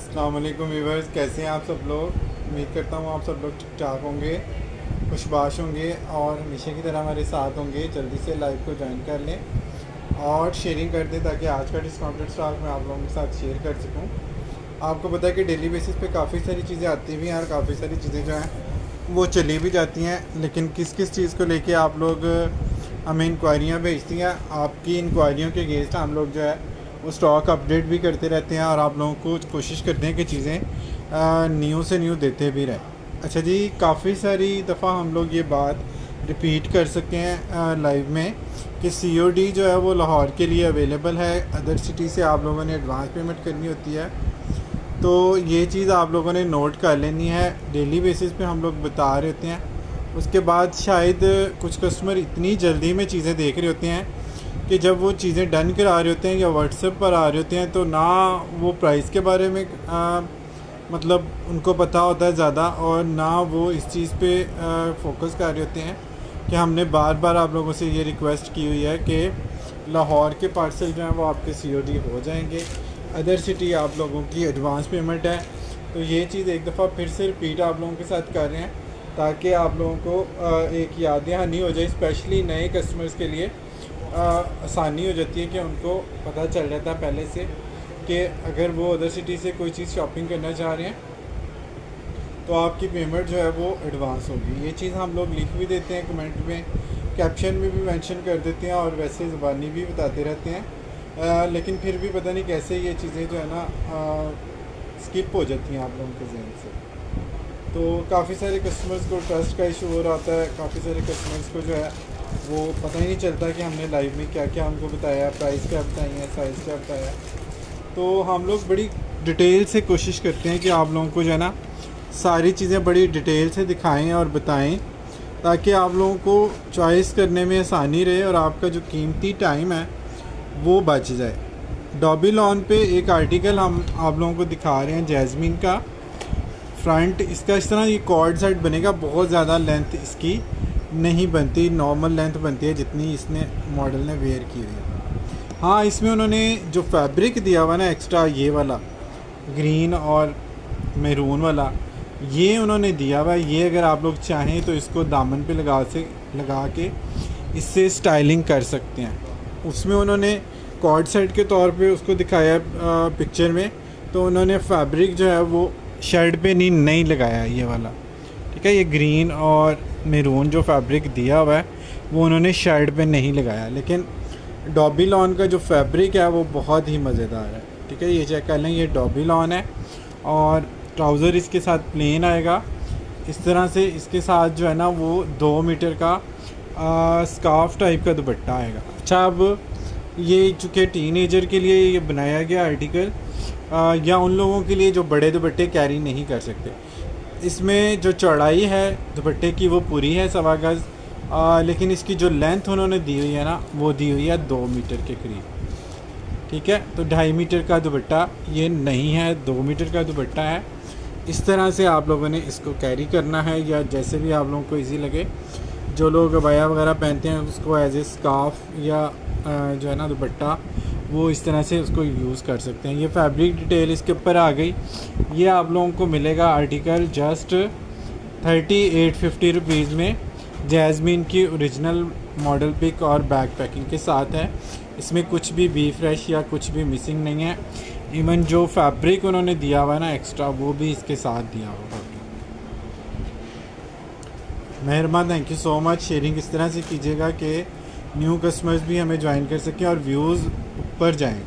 अस्सलाम वालेकुम व्यूवर्स, कैसे हैं आप सब लोग। उम्मीद करता हूँ आप सब लोग ठीक ठाक होंगे, खुशबाश होंगे और हमेशा की तरह हमारे साथ होंगे। जल्दी से लाइव को ज्वाइन कर लें और शेयरिंग कर दें ताकि आज का डिस्काउंटेड स्टॉक मैं आप लोगों के साथ शेयर कर सकूँ। आपको पता है कि डेली बेसिस पे काफ़ी सारी चीज़ें आती भी हैं और काफ़ी सारी चीज़ें जो हैं वो चली भी जाती हैं, लेकिन किस किस चीज़ को लेके आप लोग हमें इंक्वायरियाँ भेजती हैं। आपकी इंक्वायरियों के अगेंस्ट हम लोग जो है वो स्टॉक अपडेट भी करते रहते हैं और आप लोगों को कोशिश करते हैं कि चीज़ें न्यू से न्यू देते भी रहें। अच्छा जी, काफ़ी सारी दफ़ा हम लोग ये बात रिपीट कर सके हैं लाइव में कि सीओडी जो है वो लाहौर के लिए अवेलेबल है। अदर सिटी से आप लोगों ने एडवांस पेमेंट करनी होती है, तो ये चीज़ आप लोगों ने नोट कर लेनी है। डेली बेसिस पे हम लोग बता रहे होते हैं। उसके बाद शायद कुछ कस्टमर इतनी जल्दी में चीज़ें देख रहे होते हैं कि जब वो चीज़ें डन करा रहे होते हैं या व्हाट्सएप पर आ रहे होते हैं तो ना वो प्राइस के बारे में मतलब उनको पता होता है ज़्यादा, और ना वो इस चीज़ पे फोकस कर रहे होते हैं कि हमने बार बार आप लोगों से ये रिक्वेस्ट की हुई है कि लाहौर के पार्सल जो हैं वो आपके सीओडी हो जाएंगे। अदर सिटी आप लोगों की एडवांस पेमेंट है। तो ये चीज़ एक दफ़ा फिर से रिपीट आप लोगों के साथ कर रहे हैं ताकि आप लोगों को एक याद दहानी हो जाए। स्पेशली नए कस्टमर्स के लिए आसानी हो जाती है कि उनको पता चल जाता है पहले से कि अगर वो अदर सिटी से कोई चीज़ शॉपिंग करना चाह रहे हैं तो आपकी पेमेंट जो है वो एडवांस होगी। ये चीज़ हम लोग लिख भी देते हैं, कमेंट में कैप्शन में भी मेंशन कर देते हैं और वैसे ज़बानी भी बताते रहते हैं, लेकिन फिर भी पता नहीं कैसे ये चीज़ें जो है ना स्किप हो जाती हैं आप लोगों के जहन से। तो काफ़ी सारे कस्टमर्स को ट्रस्ट का इशू हो रहा होता है, काफ़ी सारे कस्टमर्स को जो है वो पता ही नहीं चलता कि हमने लाइव में क्या क्या उनको बताया, प्राइस क्या बताई है, साइज़ क्या बताया। तो हम लोग बड़ी डिटेल से कोशिश करते हैं कि आप लोगों को जो है ना सारी चीज़ें बड़ी डिटेल से दिखाएं और बताएं ताकि आप लोगों को चॉइस करने में आसानी रहे और आपका जो कीमती टाइम है वो बच जाए। डॉबी लॉन पे एक आर्टिकल हम आप लोगों को दिखा रहे हैं जैस्मिन का। फ्रंट इसका इस तरह ये कॉर्ड सेट बनेगा, बहुत ज़्यादा लेंथ इसकी नहीं बनती, नॉर्मल लेंथ बनती है जितनी इसने मॉडल ने वेयर की हुई है। हाँ, इसमें उन्होंने जो फैब्रिक दिया हुआ ना एक्स्ट्रा, ये वाला ग्रीन और मैरून वाला ये उन्होंने दिया हुआ है। ये अगर आप लोग चाहें तो इसको दामन पे लगा के इससे स्टाइलिंग कर सकते हैं। उसमें उन्होंने कॉर्ड सेट के तौर पे उसको दिखाया पिक्चर में, तो उन्होंने फैब्रिक जो है वो शर्ट पे नहीं लगाया ये वाला, ठीक है। ये ग्रीन और मैरून जो फैब्रिक दिया हुआ है वो उन्होंने शर्ट पे नहीं लगाया, लेकिन डॉबी लॉन का जो फैब्रिक है वो बहुत ही मज़ेदार है, ठीक है। ये चेक कर लें, ये डॉबी लॉन है और ट्राउज़र इसके साथ प्लेन आएगा इस तरह से। इसके साथ जो है ना वो 2 मीटर का स्कार्फ टाइप का दुपट्टा आएगा। अच्छा, अब ये चूँकि टीनेजर के लिए ये बनाया गया आर्टिकल या उन लोगों के लिए जो बड़े दुपट्टे कैरी नहीं कर सकते, इसमें जो चौड़ाई है दुपट्टे की वो पूरी है 1.25 गज़, लेकिन इसकी जो लेंथ उन्होंने दी हुई है ना वो दी हुई है 2 मीटर के करीब, ठीक है। तो 2.5 मीटर का दुपट्टा ये नहीं है, 2 मीटर का दुपट्टा है। इस तरह से आप लोगों ने इसको कैरी करना है या जैसे भी आप लोगों को इजी लगे। जो लोग अबाया वगैरह पहनते हैं उसको एज ए स्कार्फ या जो है ना दुपट्टा वो इस तरह से उसको यूज़ कर सकते हैं। ये फैब्रिक डिटेल इसके ऊपर आ गई। ये आप लोगों को मिलेगा आर्टिकल जस्ट 3850 रुपीज़ में। जैस्मिन की ओरिजिनल मॉडल पिक और बैक पैकिंग के साथ है। इसमें कुछ भी बी फ्रेश या कुछ भी मिसिंग नहीं है। इवन जो फैब्रिक उन्होंने दिया हुआ है ना एक्स्ट्रा वो भी इसके साथ दिया हुआ है। मेहरबान, thank you so much. Sharing इस तरह से कीजिएगा कि न्यू कस्टमर्स भी हमें ज्वाइन कर सकें और व्यूज़ ऊपर जाएं,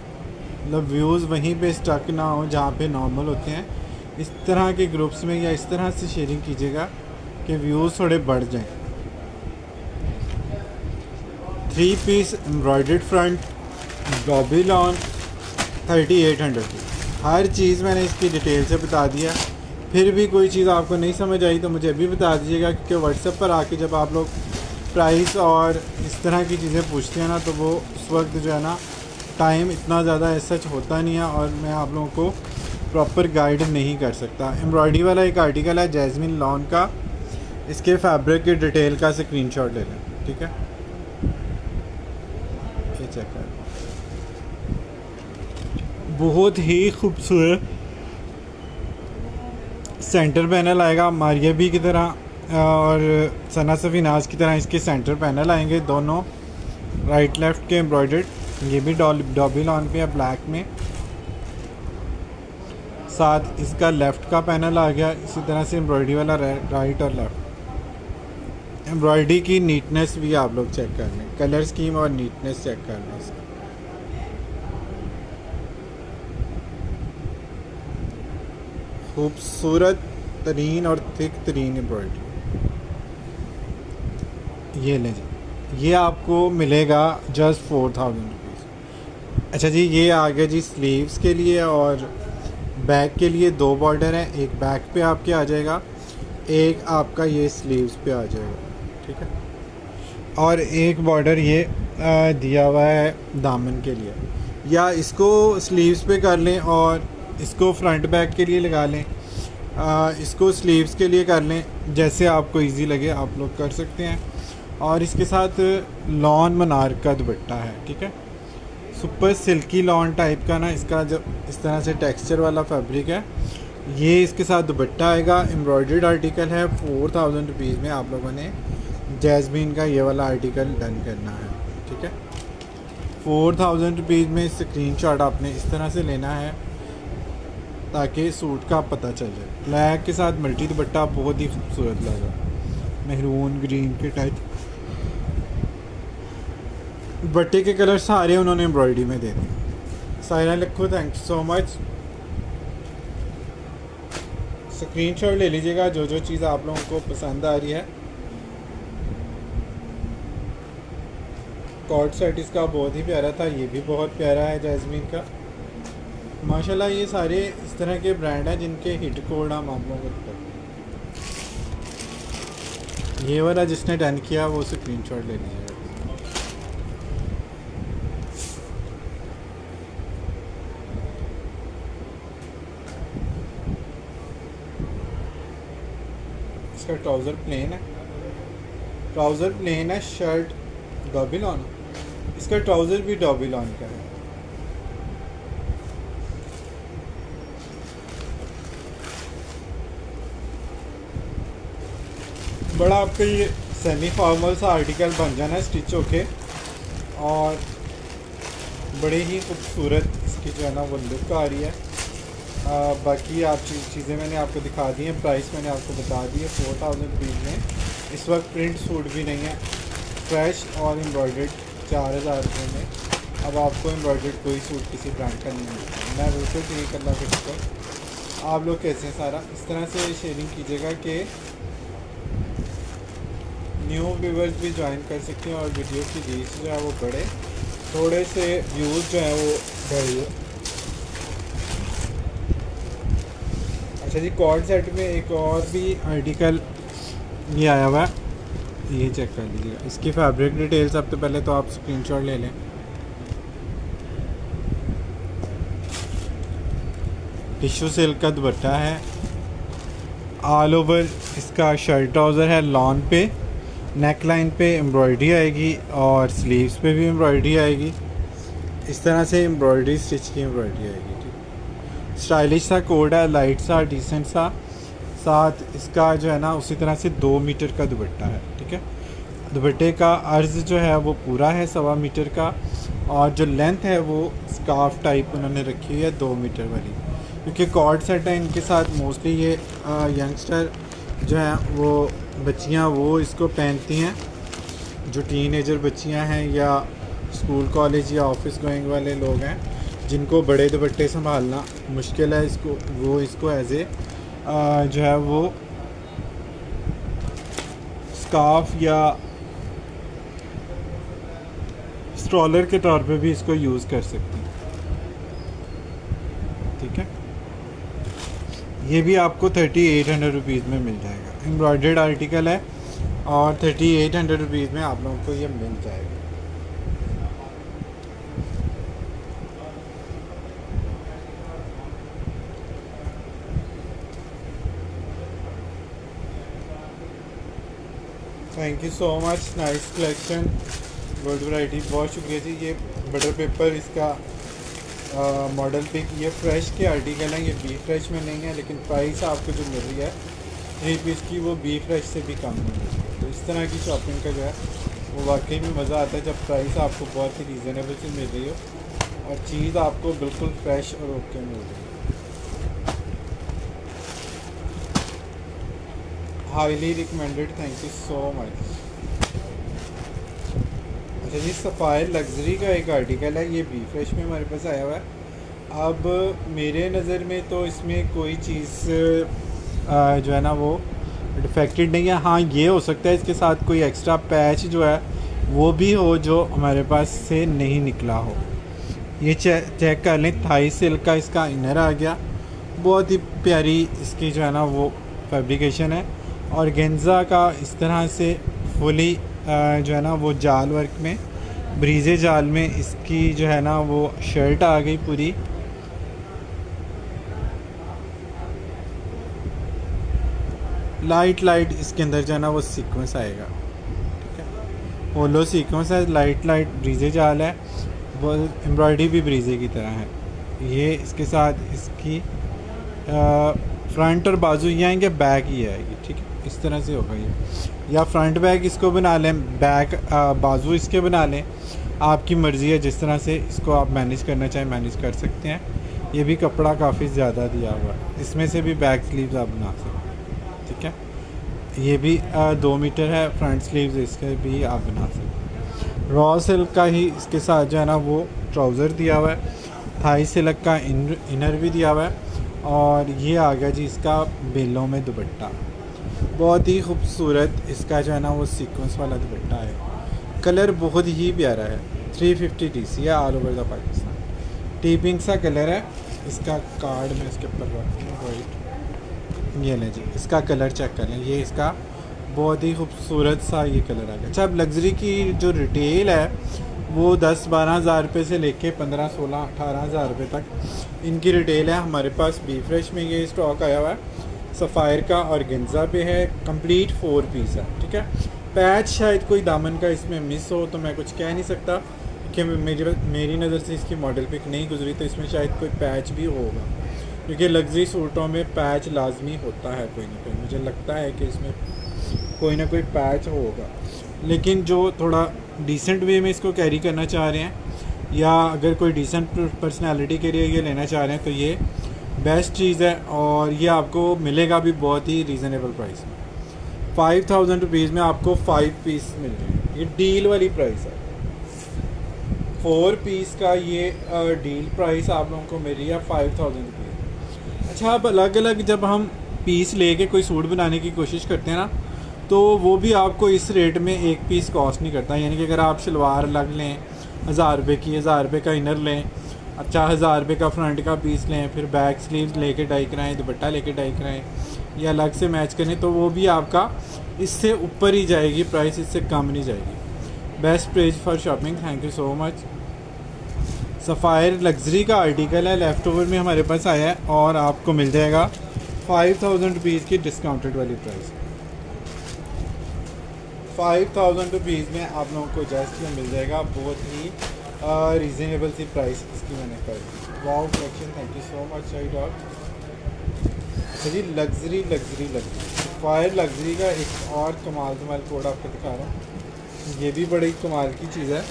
मतलब व्यूज़ वहीं पे स्टक ना हो जहाँ पे नॉर्मल होते हैं। इस तरह के ग्रुप्स में या इस तरह से शेयरिंग कीजिएगा कि व्यूज़ थोड़े बढ़ जाएं। 3 piece embroidered front dobby lawn 3800 की। हर चीज़ मैंने इसकी डिटेल से बता दिया। फिर भी कोई चीज़ आपको नहीं समझ आई तो मुझे अभी बता दीजिएगा, क्योंकि व्हाट्सएप पर आके जब आप लोग प्राइस और इस तरह की चीज़ें पूछते हैं ना तो वो उस वक्त जो है ना टाइम इतना ज़्यादा सच होता नहीं है और मैं आप लोगों को प्रॉपर गाइड नहीं कर सकता। एम्ब्रॉयडरी वाला एक आर्टिकल है जैस्मिन लॉन का, इसके फैब्रिक की डिटेल का स्क्रीनशॉट ले लें, ठीक है। ये चेक कर, बहुत ही खूबसूरत सेंटर पैनल आएगा मारियाबी की तरह और सना सफीनाज की तरह इसके सेंटर पैनल आएंगे दोनों राइट लेफ्ट के एम्ब्रॉयडर्ड। ये भी डॉबी लॉन पे है ब्लैक में। साथ इसका लेफ़्ट का पैनल आ गया इसी तरह से एम्ब्रॉयडरी वाला राइट और लेफ़्ट। एम्ब्रॉयडरी की नीटनेस भी आप लोग चेक कर लें, कलर स्कीम और नीटनेस चेक कर लें इसका। खूबसूरत तरीन और थिक तरीन एम्ब्रॉयडरी। ये लें जी, ये आपको मिलेगा जस्ट 4000 रुपीज़। अच्छा जी, ये आ गया जी स्लीव्स के लिए और बैक के लिए दो बॉर्डर हैं, एक बैक पे आपके आ जाएगा, एक आपका ये स्लीव्स पे आ जाएगा, ठीक है। और एक बॉर्डर ये दिया हुआ है दामन के लिए, या इसको स्लीव्स पे कर लें और इसको फ्रंट बैक के लिए लगा लें, इसको स्लीव्स के लिए कर लें, जैसे आपको इजी लगे आप लोग कर सकते हैं। और इसके साथ लॉन मनार का दुपट्टा है, ठीक है, सुपर सिल्की लॉन टाइप का ना, इसका जब इस तरह से टेक्सचर वाला फैब्रिक है। ये इसके साथ दुपट्टा आएगा, एम्ब्रॉयडर्ड आर्टिकल है। 4000 रुपीज़ में आप लोगों ने जैस्मीन का ये वाला आर्टिकल डन करना है, ठीक है। 4000 रुपीज़ में स्क्रीनशॉट आपने इस तरह से लेना है ताकि सूट का पता चल जाए। ब्लैक के साथ मल्टी दुपट्टा बहुत ही खूबसूरत लगा, मेहरून ग्रीन के टाइप। दुपट्टे के कलर सारे उन्होंने एम्ब्रॉयडरी में दे दिए। सायरा लिखो, thank you so much. Screenshot ले लीजिएगा जो जो चीज़ आप लोगों को पसंद आ रही है। कॉर्ड सेट इसका बहुत ही प्यारा था, ये भी बहुत प्यारा है जैस्मीन का माशाल्लाह। ये सारे इस तरह के ब्रांड हैं जिनके हिट कोड हम आप लोगों को बताते हैं। ये वाला जिसने डन किया वो स्क्रीनशॉट ले लीजिएगा। इसका ट्राउज़र प्लेन है, ट्राउज़र प्लेन है, शर्ट डॉबी लॉन, इसका ट्राउज़र भी डॉबी लॉन का है। बड़ा आपका ये सेमी फॉर्मल सा आर्टिकल बन जाना है स्टिच होके, और बड़े ही खूबसूरत इसकी जो है ना वो लुक आ रही है। बाकी आप चीज़ें मैंने आपको दिखा दी हैं, प्राइस मैंने आपको बता दी है। 4000 रुपीज़ में इस वक्त प्रिंट सूट भी नहीं है, फ्रेश और एम्ब्रॉयडर्ड 4000 रुपये में। अब आपको एम्ब्रॉयडर्ड कोई सूट किसी ब्रांड का नहीं मिलता। मैं बिल्कुल ठीक करना फिर आप लोग कैसे हैं, सारा इस तरह से शेयरिंग कीजिएगा कि न्यू व्यूवर्स भी ज्वाइन कर सकते हैं और वीडियो की रीच जो है वो बढ़े, थोड़े से व्यूज़ जो है वो बढ़े। अच्छा जी, कॉर्ड सेट में एक और भी आर्टिकल ये आया हुआ है, ये चेक कर लीजिएगा। इसकी फैब्रिक डिटेल सबसे पहले तो आप स्क्रीनशॉट ले लें। टिश्यू सिल्क का दुपट्टा है, ऑल ओवर इसका शर्ट ट्राउज़र है, लॉन पे नेक लाइन पे एम्ब्रॉयडरी आएगी और स्लीव्स पे भी एम्ब्रॉयडरी आएगी। इस तरह से एम्ब्रॉयडरी स्टिच की एम्ब्रॉयडरी आएगी, ठीक। स्टाइलिश सा कोड है, लाइट सा डिसेंट सा। साथ इसका जो है ना उसी तरह से 2 मीटर का दुपट्टा है, ठीक है। दुपट्टे का अर्ज़ जो है वो पूरा है 1.25 मीटर का, और जो लेंथ है वो स्कार्फ टाइप उन्होंने रखी हुई है 2 मीटर वाली, क्योंकि कॉर्ड सेट है इनके साथ। मोस्टली ये यंगस्टर जो है वो बच्चियां वो इसको पहनती हैं, जो टीनेजर बच्चियां हैं या स्कूल कॉलेज या ऑफिस गोइंग वाले लोग हैं जिनको बड़े दुपट्टे संभालना मुश्किल है, वो इसको एज ए जो है वो स्कार्फ या स्ट्रॉलर के तौर पे भी इसको यूज़ कर सकती हैं, ठीक है। ये भी आपको 3800 रुपीज़ में मिल जाएगा। एम्ब्रॉयडर्ड आर्टिकल है और 3800 रुपीज़ में आप लोगों को ये मिल जाएगा। Thank you so much, nice collection, good variety, बहुत शुक्रिया जी। ये बटर पेपर इसका मॉडल पिक। ये फ्रेश के आर्टिकल हैं, ये बी फ्रेश में नहीं है, लेकिन प्राइस आपको जो मिल रही है 3 पीस की वो बी फ्रेश से भी कम नहीं मिल रही है। तो इस तरह की शॉपिंग का जो है वो वाकई में मज़ा आता है जब प्राइस आपको बहुत ही रीज़नेबल से मिल रही हो और चीज़ आपको बिल्कुल फ्रेश और ओके मिल रही है। Highly recommended, thank you so much. अच्छा जी, सफ़ायर लग्जरी का एक आर्टिकल है, ये बी फ्रेश में हमारे पास आया हुआ है। अब मेरे नज़र में तो इसमें कोई चीज़ जो है ना वो डिफेक्टेड नहीं है। हाँ, ये हो सकता है इसके साथ कोई एक्स्ट्रा पैच जो है वो भी हो जो हमारे पास से नहीं निकला हो। ये चेक कर लें, थाई सिल्क का इसका इनर आ गया, बहुत ही प्यारी इसकी जो है ना वो फैब्रिकेशन है। और गेंजा का इस तरह से फुली जो है ना वो जाल वर्क में, ब्रीजे जाल में इसकी जो है ना वो शर्ट आ गई पूरी। लाइट लाइट इसके अंदर जो है ना वो सीक्वेंस आएगा, ठीक है। पोलो सीक्वेंस है, लाइट लाइट ब्रीजे जाल है, वो एम्ब्रॉयडरी भी ब्रीजे की तरह है। ये इसके साथ इसकी फ्रंट और बाजू ये आएंगे, बैक ही आएगी, ठीक है। इस तरह से होगा ये, या फ्रंट बैक इसको बना लें, बैक बाजू इसके बना लें, आपकी मर्ज़ी है। जिस तरह से इसको आप मैनेज करना चाहें मैनेज कर सकते हैं। ये भी कपड़ा काफ़ी ज़्यादा दिया हुआ है, इसमें से भी बैक स्लीव्स आप बना सकते हैं, ठीक है। ये भी 2 मीटर है, फ्रंट स्लीव्स इसके भी आप बना सकते हैं। रॉ सिल्क का ही इसके साथ जो है ना वो ट्राउज़र दिया हुआ है, थाई सिल्क का इनर भी दिया हुआ है। और ये आ गया जी इसका बेलों में दुपट्टा, बहुत ही खूबसूरत इसका जो है ना वो सीक्वेंस वाला दुपट्टा है। कलर बहुत ही प्यारा है, 350 TC है all over the Pakistan. T pink सा कलर है इसका, कार्ड में इसके ऊपर वाइट, ये लें जी इसका कलर चेक कर लें, ये इसका बहुत ही खूबसूरत सा ये कलर आ गया। अच्छा, अब लग्जरी की जो रिटेल है वो 10-12 हज़ार रुपये से लेके 15-16-18 हज़ार रुपये तक इनकी रिटेल है। हमारे पास बी फ्रेश में ये स्टॉक आया हुआ है, सफ़ायर का और गेंजा पे है, कंप्लीट 4 पीस है, ठीक है। पैच शायद कोई दामन का इसमें मिस हो तो मैं कुछ कह नहीं सकता, कि मेरी नज़र से इसकी मॉडल पिक नहीं गुजरी, तो इसमें शायद कोई पैच भी होगा, क्योंकि लग्जरी सूटों में पैच लाजमी होता है कोई ना कोई। मुझे लगता है कि इसमें कोई ना कोई पैच होगा, लेकिन जो थोड़ा डिसेंट वे में इसको कैरी करना चाह रहे हैं या अगर कोई डिसेंट पर्सनालिटी के लिए ये लेना चाह रहे हैं तो ये बेस्ट चीज़ है। और ये आपको मिलेगा भी बहुत ही रीज़नेबल प्राइस में। 5000 रुपीज़ में आपको 5 पीस मिल रहे हैं, ये डील वाली प्राइस है। 4 पीस का ये डील प्राइस आप लोगों को मिल रही है 5000 रुपीज़। अच्छा, अब अलग अलग जब हम पीस लेके कोई सूट बनाने की कोशिश करते हैं ना, तो वो भी आपको इस रेट में एक पीस कॉस्ट नहीं करता। यानी कि अगर आप शलवार अलग लें 1000 रुपये की, 1000 रुपये का इनर लें, अच्छा 1000 रुपये का फ्रंट का पीस लें, फिर बैक स्लीव लेके डाई कराएँ, दुपट्टा लेके डाई कराएँ या अलग से मैच करें, तो वो भी आपका इससे ऊपर ही जाएगी प्राइस, इससे कम नहीं जाएगी। Best page for shopping, thank you so much. Sapphire luxury का आर्टिकल है, लेफ़्ट ओवर में हमारे पास आया है और आपको मिल जाएगा 5000 रुपीज़ की डिस्काउंटेड वाली प्राइस। 5000 रुपीज़ में आप लोगों को जस्ट ये मिल जाएगा, बहुत ही रीज़नेबल सी प्राइस इसकी मैंने कर दी। Wow collection, thank you so much Shahi dog. जी, luxury luxury luxury fire luxury का एक और कमाल कोड आपको दिखा रहा हूँ। ये भी बड़ी कमाल की चीज़ है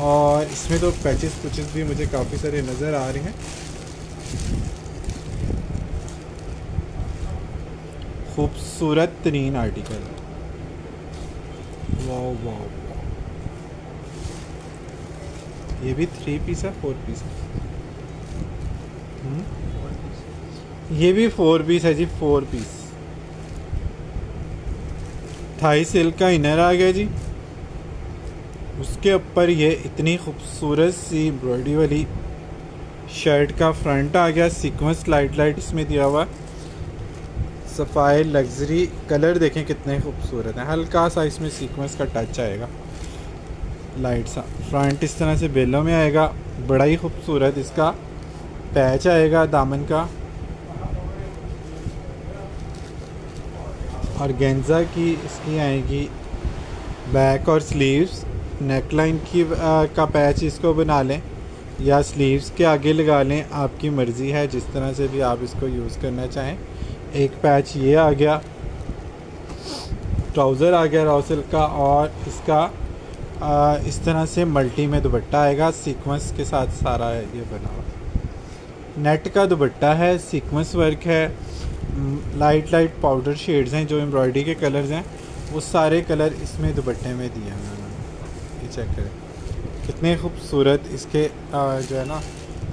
और इसमें तो पैचेस पुचेस भी मुझे काफ़ी सारे नज़र आ रहे हैं। खूबसूरत तरीन आर्टिकल, वाओ वाओ। ये भी 3 पीस है, 4 पीस है, ये भी 4 पीस है जी, 4 पीस। थाई सिल्क का इनर आ गया जी, उसके ऊपर ये इतनी खूबसूरत सी एम्ब्रॉयडरी वाली शर्ट का फ्रंट आ गया, सीक्वेंस लाइट लाइट इसमें दिया हुआ। सफ़ायर लग्जरी, कलर देखें कितने खूबसूरत हैं, हल्का सा इसमें सीक्वेंस का टच आएगा लाइट सा। फ्रंट इस तरह से बेलों में आएगा, बड़ा ही खूबसूरत इसका पैच आएगा दामन का। और गेंजा की इसकी आएगी बैक और स्लीव्स, नेकलाइन की का पैच इसको बना लें, या स्लीव्स के आगे लगा लें, आपकी मर्ज़ी है, जिस तरह से भी आप इसको यूज़ करना चाहें। एक पैच ये आ गया, ट्राउज़र आ गया रॉ सिल्क का, और इसका इस तरह से मल्टी में दुपट्टा आएगा, सीक्वेंस के साथ सारा ये बना हुआ। नेट का दुपट्टा है, सीक्वेंस वर्क है, लाइट लाइट पाउडर शेड्स हैं, जो एम्ब्रॉयडरी के कलर्स हैं वो सारे कलर इसमें दुपट्टे में दिए हैं उन्होंने। ये चेक करें कितने खूबसूरत इसके जो है ना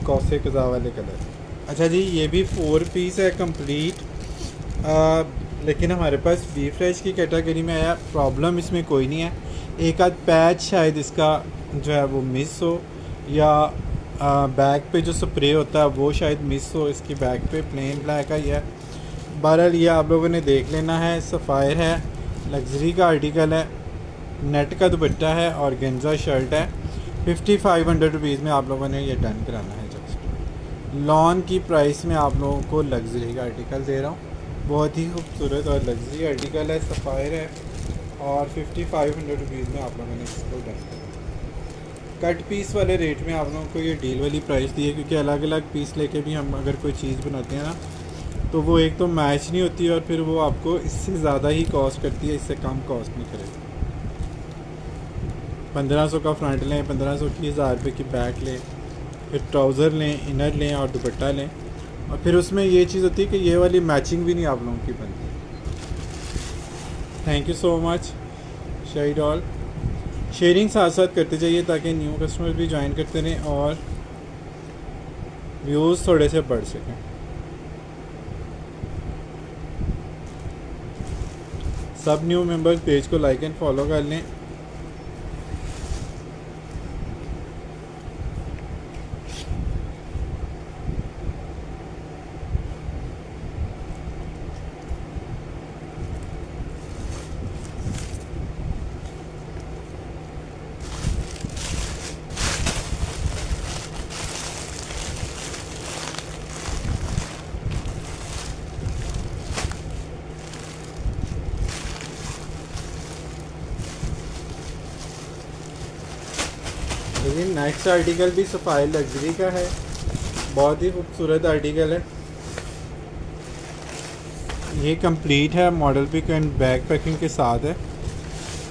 कौसे कज़ा वाले कलर। अच्छा जी, ये भी 4 पीस है कंप्लीट, लेकिन हमारे पास बी फ्रेश की कैटेगरी में आया। प्रॉब्लम इसमें कोई नहीं है, एक आध पैच शायद इसका जो है वो मिस हो, या बैक पे जो स्प्रे होता है वो शायद मिस हो। इसकी बैक पे प्लेन ब्लैक है ये। बहरहाल ये आप लोगों ने देख लेना है। सफ़ायर है, लग्जरी का आर्टिकल है, नेट का दुपट्टा है और गेंजा शर्ट है। 5500 रुपीज़ में आप लोगों ने ये डन कराना है। जस्ट लॉन की प्राइस में आप लोगों को लग्जरी का आर्टिकल दे रहा हूँ। बहुत ही खूबसूरत और लग्जरी आर्टिकल है, सफ़ायर है, और 5500 रुपीज़ में आप लोगों ने इसको डन कराना। कट पीस वाले रेट में आप लोगों को ये डील वाली प्राइस दी है, क्योंकि अलग अलग पीस लेके भी हम अगर कोई चीज़ बनाते हैं ना, तो वो एक तो मैच नहीं होती और फिर वो आपको इससे ज़्यादा ही कॉस्ट करती है, इससे कम कॉस्ट नहीं करेगी। 1500 का फ्रंट लें, 1500 की 1000 रुपये की बैक लें, फिर ट्राउज़र लें, इनर लें और दुपट्टा लें, और फिर उसमें ये चीज़ होती है कि ये वाली मैचिंग भी नहीं आप लोगों की बनती। Thank you so much Shahid all. Sharing साथ साथ करते जाइए ताकि न्यू कस्टमर भी ज्वाइन करते रहें और व्यूज़ थोड़े से बढ़ सकें। सब न्यू मेंबर्स पेज को लाइक एंड फॉलो कर लें। लेकिन नेक्स्ट आर्टिकल भी सफ़ाई लग्जरी का है, बहुत ही खूबसूरत आर्टिकल है। ये कंप्लीट है, model pic and back packing के साथ है।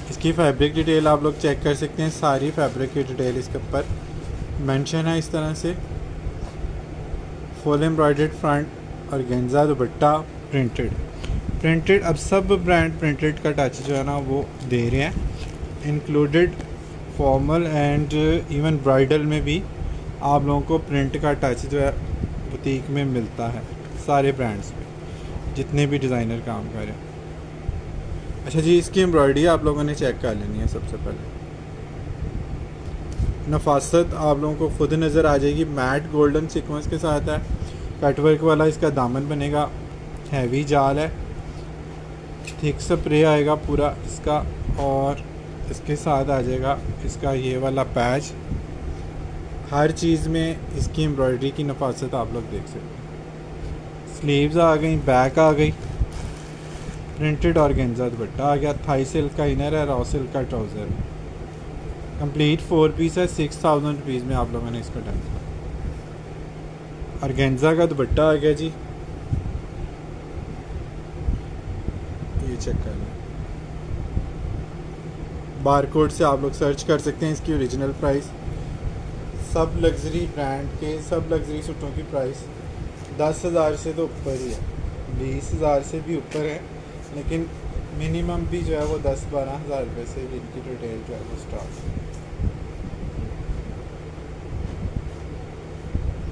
इसकी फैब्रिक डिटेल आप लोग चेक कर सकते हैं, सारी फैब्रिक की डिटेल इसके ऊपर मेंशन है। इस तरह से फुल एम्ब्रॉयडर्ड फ्रंट और गेंजा दुपट्टा प्रिंटेड। अब सब ब्रांड प्रिंटेड का टच जो है ना वो दे रहे हैं, included formal and even bridal में भी आप लोगों को प्रिंट का टच जो है बुटीक में मिलता है, सारे ब्रांड्स पे जितने भी डिज़ाइनर काम कर रहे हैं। अच्छा जी, इसकी एम्ब्रॉयडरी आप लोगों ने चेक कर लेनी है। सबसे पहले नफासत आप लोगों को खुद नज़र आ जाएगी, मैट गोल्डन सीक्वेंस के साथ है, कटवर्क वाला इसका दामन बनेगा, हैवी जाल है, थिक स्प्रे आएगा पूरा इसका, और इसके साथ आ जाएगा इसका ये वाला पैच। हर चीज़ में इसकी एम्ब्रॉयडरी की नफासत आप लोग देख सकते हैं। स्लीव्स आ गई, बैक आ गई, प्रिंटेड और गेंजा दुपट्टा आ गया, थाई सिल्क का इनर है, रॉ सिल्क का ट्राउज़र। कंप्लीट 4 पीस है, 6000 रुपीज़ में आप लोगों ने इसको डन किया। और गेंजा का दुपट्टा आ गया जी, ये चेक कर लें। बारकोड से आप लोग सर्च कर सकते हैं इसकी ओरिजिनल प्राइस। सब लग्जरी ब्रांड के सब लग्जरी सूटों की प्राइस 10,000 से तो ऊपर ही है, 20,000 से भी ऊपर है, लेकिन मिनिमम भी जो है वो 10-12 हज़ार रुपये से इनकी रिटेल जो है वो स्टार्ट है।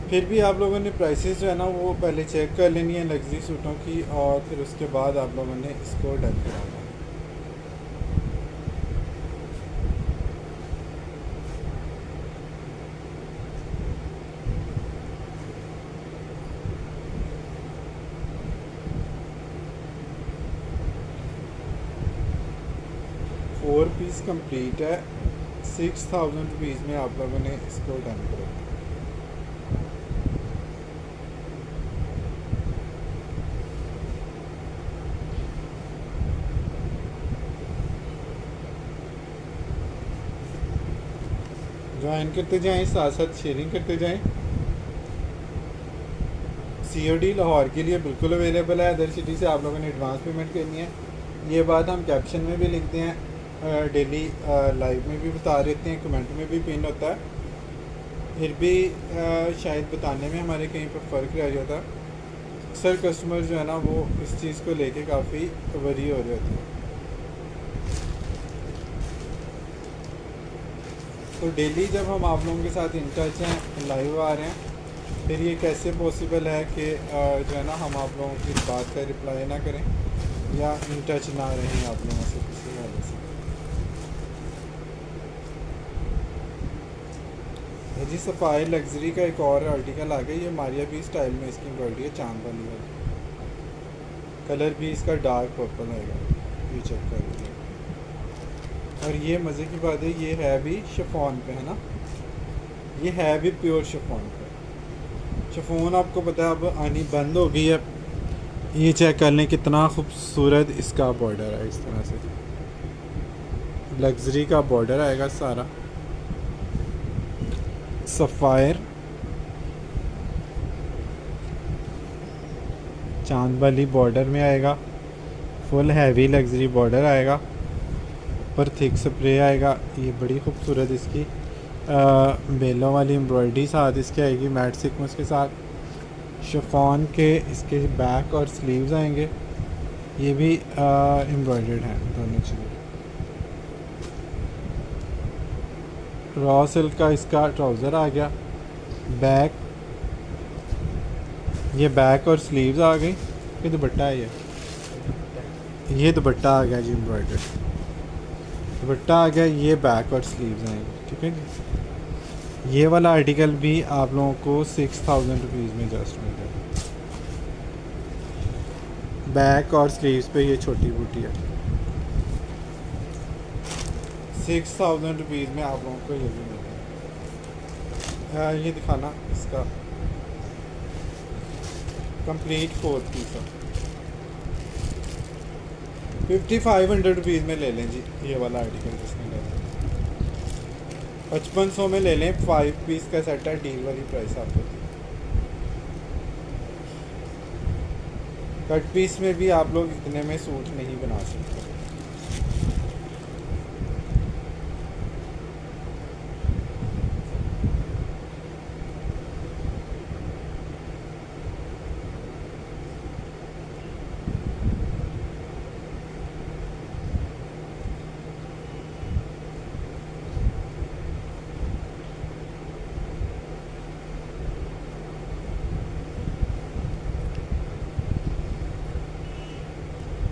फिर भी आप लोगों ने प्राइसेस जो है ना वो पहले चेक कर लेनी है लग्जरी सूटों की, और फिर उसके बाद आप लोगों ने इसको डन कराना है। फोर पीस कंप्लीट है, 6000 रुपीज़ में आप लोगों ने इसको डन करो। ज्वाइन करते जाएं, साथ साथ शेयरिंग करते जाएं। COD लाहौर के लिए बिल्कुल अवेलेबल है। अदर सिटी से आप लोगों ने एडवांस पेमेंट करनी है। ये बात हम कैप्शन में भी लिखते हैं, डेली लाइव में भी बता देते हैं, कमेंट में भी पिन होता है। फिर भी शायद बताने में हमारे कहीं पर फ़र्क रह जाता है। अक्सर कस्टमर जो है ना वो इस चीज़ को लेके काफ़ी वरी हो रहे होते हैं। तो डेली जब हम आप लोगों के साथ इन टच हैं, लाइव आ रहे हैं, फिर ये कैसे पॉसिबल है कि जो है ना हम आप लोगों की बात का रिप्लाई ना करें या इन टच ना रहें आप लोगों से किसी हालत से। जी सफ़ाई लग्जरी का एक और आर्टिकल आ गया। ये मारिया भी स्टाइल में इसकी एम्ब्रॉयडरी है, चांद वाली वाली। कलर भी इसका डार्क पर्पल आएगा, ये चेक कर लीजिए। और ये मज़े की बात है, ये है भी शिफॉन पे है ना, ये है भी प्योर शिफॉन पे। शिफॉन आपको पता है अब आनी बंद हो गई है। ये चेक कर लें कितना खूबसूरत इसका बॉर्डर है। इस तरह से लग्जरी का बॉर्डर आएगा सारा, सफ़ायर चांद वाली बॉर्डर में आएगा। फुल हैवी लग्जरी बॉर्डर आएगा, पर थिक स्प्रे आएगा। ये बड़ी खूबसूरत इसकी बेलों वाली एम्ब्रॉयडरी साथ इसके आएगी, मैट सीक्वेंस के साथ। शिफॉन के इसके बैक और स्लीव्स आएंगे, ये भी एम्ब्रॉयडर्ड हैं दोनों चीज़ें। रॉ सिल्क का इसका ट्राउज़र आ गया, बैक, ये बैक और स्लीव्स आ गई। ये दुपट्टा है, ये दुपट्टा आ गया जी, एम्ब्रॉयडर्ड दुपट्टा आ गया। ये बैक और स्लीव्स आएंगे, ठीक है जी। ये वाला आर्टिकल भी आप लोगों को 6000 रुपीज़ में जस्ट मिल जाएगा। बैक और स्लीव्स पे ये छोटी बूटी है, 6000 रुपीज़ में आप लोगों को ये भी मिलेगा। ये दिखाना इसका कंप्लीट 4 पीस है, 5500 रुपीज़ में ले लें जी। ये वाला आर्टिकल जिसमें ले लें 5500 में ले लें। 5 पीस का सेट है, डील वाली प्राइस आपको। कट पीस में भी आप लोग इतने में सूट नहीं बना सकते।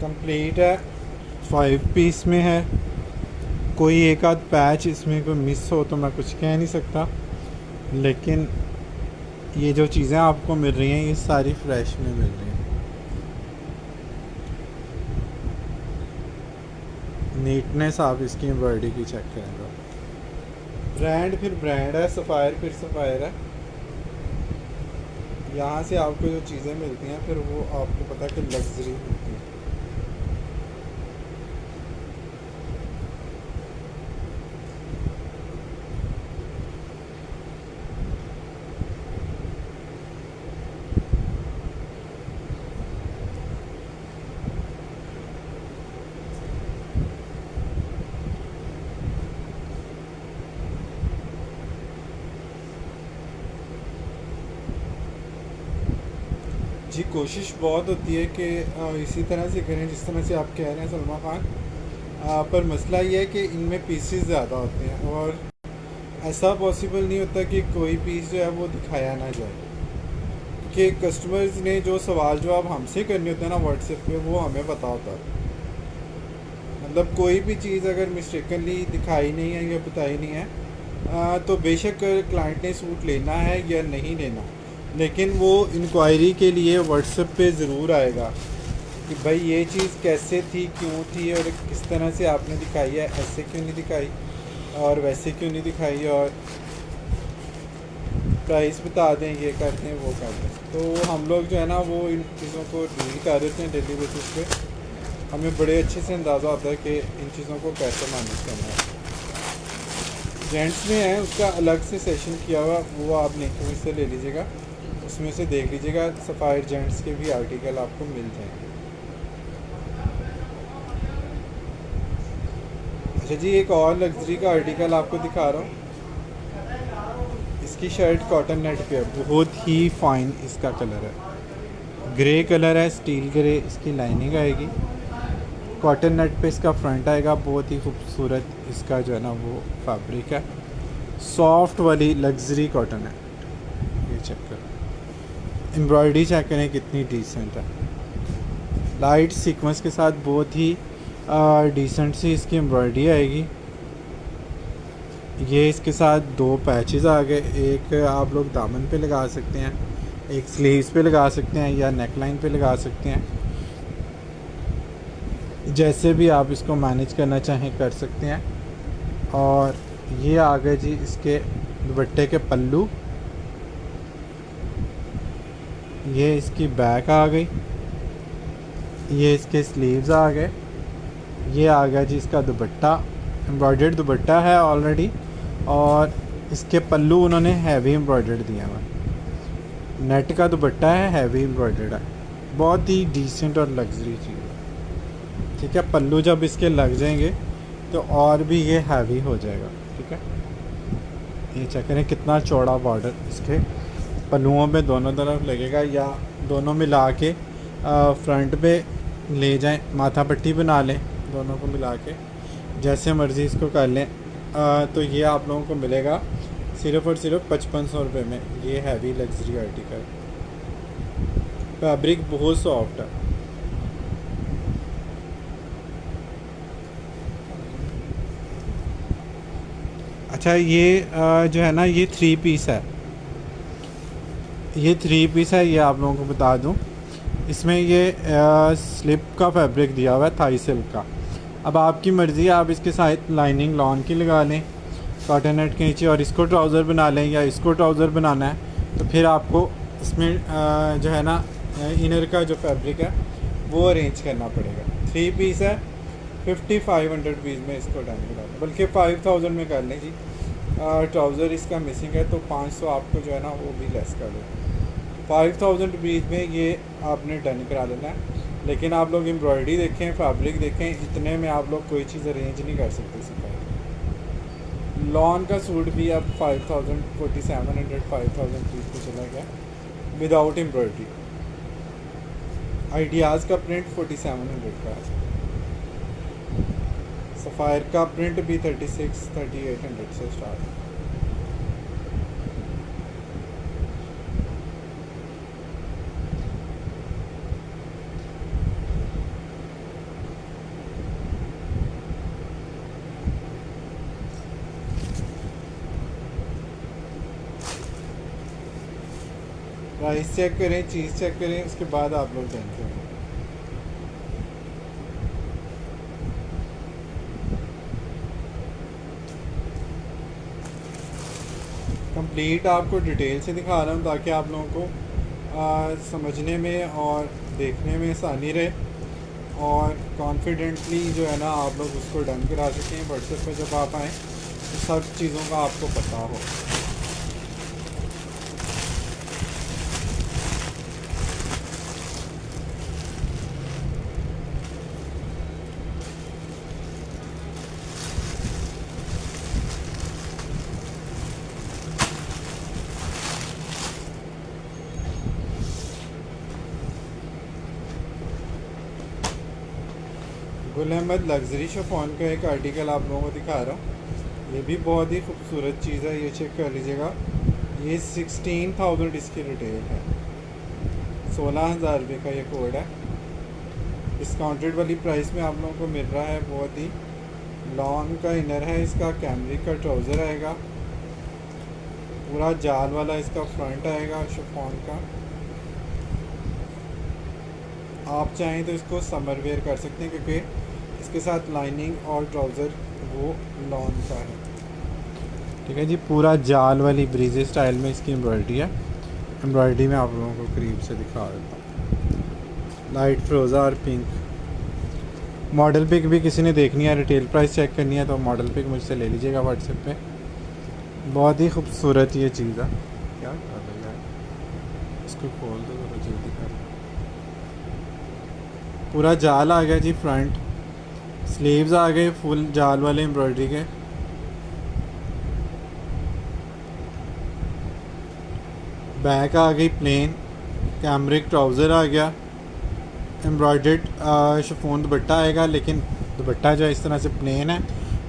कंप्लीट है, 5 पीस में है। कोई एक आध पैच इसमें कोई मिस हो तो मैं कुछ कह नहीं सकता, लेकिन ये जो चीज़ें आपको मिल रही हैं ये सारी फ्रेश में मिल रही हैं। नीटनेस आप इसकी एम्ब्रॉयडरी की चेक करेंगे। ब्रांड फिर ब्रांड है, सफ़ायर फिर सफ़ायर है। यहाँ से आपको जो चीज़ें मिलती हैं फिर वो आपको पता है कि लग्जरी मिलती हैं। जी कोशिश बहुत होती है कि इसी तरह से करें जिस तरह से आप कह रहे हैं सलमा खान, पर मसला ये है कि इनमें पीसेस ज़्यादा होते हैं और ऐसा पॉसिबल नहीं होता कि कोई पीस जो है वो दिखाया ना जाए, कि कस्टमर्स ने जो सवाल जवाब हमसे करने होते हैं ना व्हाट्सएप पे, वो हमें पता होता है। मतलब कोई भी चीज़ अगर मिस्टेकनली दिखाई नहीं है या बताई नहीं है तो बेशक क्लाइंट ने सूट लेना है या नहीं लेना, लेकिन वो इंक्वायरी के लिए व्हाट्सएप पे ज़रूर आएगा कि भाई ये चीज़ कैसे थी, क्यों थी और किस तरह से आपने दिखाई है, ऐसे क्यों नहीं दिखाई और वैसे क्यों नहीं दिखाई, और प्राइस बता दें, ये कर दें, वो कर दें। तो हम लोग जो है ना वो इन चीज़ों को डील कर देते हैं डेली बेसिस पे। हमें बड़े अच्छे से अंदाज़ा होता है कि इन चीज़ों को कैसे मैनेज करना है। जेंट्स में है, उसका अलग से सेशन किया हुआ, वो आप लिंक में से ले लीजिएगा, उसमें से देख लीजिएगा। सफ़ायर जेंट्स के भी आर्टिकल आपको मिल जाएंगे। अच्छा जी, एक और लग्जरी का आर्टिकल आपको दिखा रहा हूँ। इसकी शर्ट कॉटन नेट पे है, बहुत ही फाइन इसका कलर है, ग्रे कलर है, स्टील ग्रे इसकी लाइनिंग आएगी। कॉटन नेट पे इसका फ्रंट आएगा, बहुत ही खूबसूरत इसका जो है ना वो फैब्रिक है, सॉफ्ट वाली लग्जरी कॉटन है। ये चेक करो, एम्ब्रॉयडरी चेक करें कितनी डिसेंट है, लाइट सीक्वेंस के साथ बहुत ही डिसेंट सी इसकी एम्ब्रॉयडरी आएगी। ये इसके साथ 2 पैचेस आ गए, एक आप लोग दामन पे लगा सकते हैं, एक स्लीव्स पे लगा सकते हैं या नेक लाइन पे लगा सकते हैं, जैसे भी आप इसको मैनेज करना चाहें कर सकते हैं। और ये आ गए जी इसके दुपट्टे के पल्लू, ये इसकी बैक आ गई, ये इसके स्लीव्स आ गए, ये आ गया जी इसका दुपट्टा, एम्ब्रॉयडर्ड दुपट्टा है ऑलरेडी, और इसके पल्लू उन्होंने हैवी एम्ब्रॉयडर्ड दिया हुआ, नेट का दुपट्टा है, हैवी एम्ब्रॉयडर्ड है, बहुत ही डिसेंट और लग्जरी चीज़ है। ठीक है, पल्लू जब इसके लग जाएंगे तो और भी ये हैवी हो जाएगा। ठीक है, ये चेक करें कितना चौड़ा बॉर्डर इसके पल्लुओं पे दोनों तरफ लगेगा, या दोनों मिला के फ्रंट पे ले जाएं, माथा पट्टी बना लें, दोनों को मिला के जैसे मर्ज़ी इसको कर लें। तो ये आप लोगों को मिलेगा सिर्फ़ और सिर्फ 5500 रुपये में। ये हैवी लग्जरी आर्टिकल, फैब्रिक बहुत सॉफ्ट है। अच्छा, ये जो है ना ये 3 पीस है, ये 3 पीस है, ये आप लोगों को बता दूं। इसमें ये स्लिप का फैब्रिक दिया हुआ है, थाई सिल्क का। अब आपकी मर्ज़ी है, आप इसके साथ लाइनिंग लॉन की लगा लें कॉटन नेट के नीचे, और इसको ट्राउज़र बना लें, या इसको ट्राउज़र बनाना है तो फिर आपको इसमें जो है ना इनर का जो फैब्रिक है वो अरेंज करना पड़ेगा। 3 पीस है, 5500 रुपीज़ में इसको डन करा, बल्कि 5000 में कर लें जी। ट्राउज़र इसका मिसिंग है तो 500 आपको जो है ना वो भी लेस कर दो। 5000 रुपीज़ में ये आपने डन करा लेना है। लेकिन आप लोग एम्ब्रॉयडरी देखें, फैब्रिक देखें, इतने में आप लोग कोई चीज़ अरेंज नहीं कर सकते। सिर्फ लॉन का सूट भी अब 5000 4700 5000 रुपीज़ पे चला गया विदाउट एम्ब्रॉयडरी। आइडियाज़ का प्रिंट 4700 का है, सफ़ायर का प्रिंट भी 3800 से स्टार्ट है। प्राइस चेक करें, चीज़ चेक करें, उसके बाद आप लोग जानते हैं। कंप्लीट आपको डिटेल से दिखा रहा हूँ ताकि आप लोगों को समझने में और देखने में आसानी रहे, और कॉन्फिडेंटली जो है ना आप लोग उसको डन करा सकें। व्हाट्सएप पे जब आप आएँ तो सब चीज़ों का आपको पता हो। गुल अहमद लग्जरी शिफॉन का एक आर्टिकल आप लोगों को दिखा रहा हूँ। ये भी बहुत ही खूबसूरत चीज़ है, ये चेक कर लीजिएगा। ये 16,000 इसकी रिटेल है, 16,000 रुपये का ये कोड है। डिस्काउंटेड वाली प्राइस में आप लोगों को मिल रहा है। बहुत ही लॉन्ग का इनर है इसका, कैमरिक का ट्राउज़र आएगा, पूरा जाल वाला इसका फ्रंट आएगा शिफॉन का। आप चाहें तो इसको समर वेयर कर सकते हैं क्योंकि इसके साथ लाइनिंग और ट्राउज़र वो लॉन का है। ठीक है जी, पूरा जाल वाली ब्रीजे स्टाइल में इसकी एम्ब्रॉयडरी है। एम्ब्रॉयडरी में आप लोगों को करीब से दिखा देता हूँ। लाइट फ्रोज़ा और पिंक। मॉडल पिक भी किसी ने देखनी है, रिटेल प्राइस चेक करनी है तो मॉडल पिक मुझसे ले लीजिएगा व्हाट्सएप पे। बहुत ही खूबसूरत ये चीज़ है। क्या कर रही है, इसको खोल दो जरा जल्दी कर। पूरा जाल आ गया जी, फ्रंट स्लीव्स आ गए फुल जाल वाले एम्ब्रॉयडरी के। बैक आ गई प्लेन, कैमरिक ट्राउज़र आ गया, एम्ब्रॉयडर्ड शिफॉन दुपट्टा आएगा, लेकिन दुपट्टा जो है इस तरह से प्लेन है।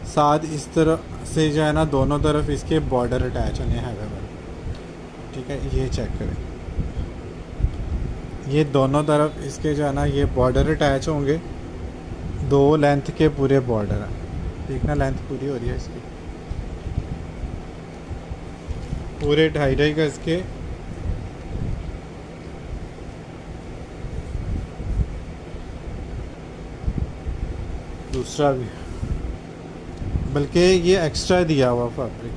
साथ इस तरह से जो है ना दोनों तरफ इसके बॉर्डर अटैच होने हैं वाले, ठीक है। ये चेक करें, ये दोनों तरफ इसके जो है ना ये बॉर्डर अटैच होंगे, 2 लेंथ के पूरे बॉर्डर हैं। देखना लेंथ पूरी हो रही है इसकी, पूरे 2.5 गज के। दूसरा भी, बल्कि ये एक्स्ट्रा दिया हुआ फैब्रिक,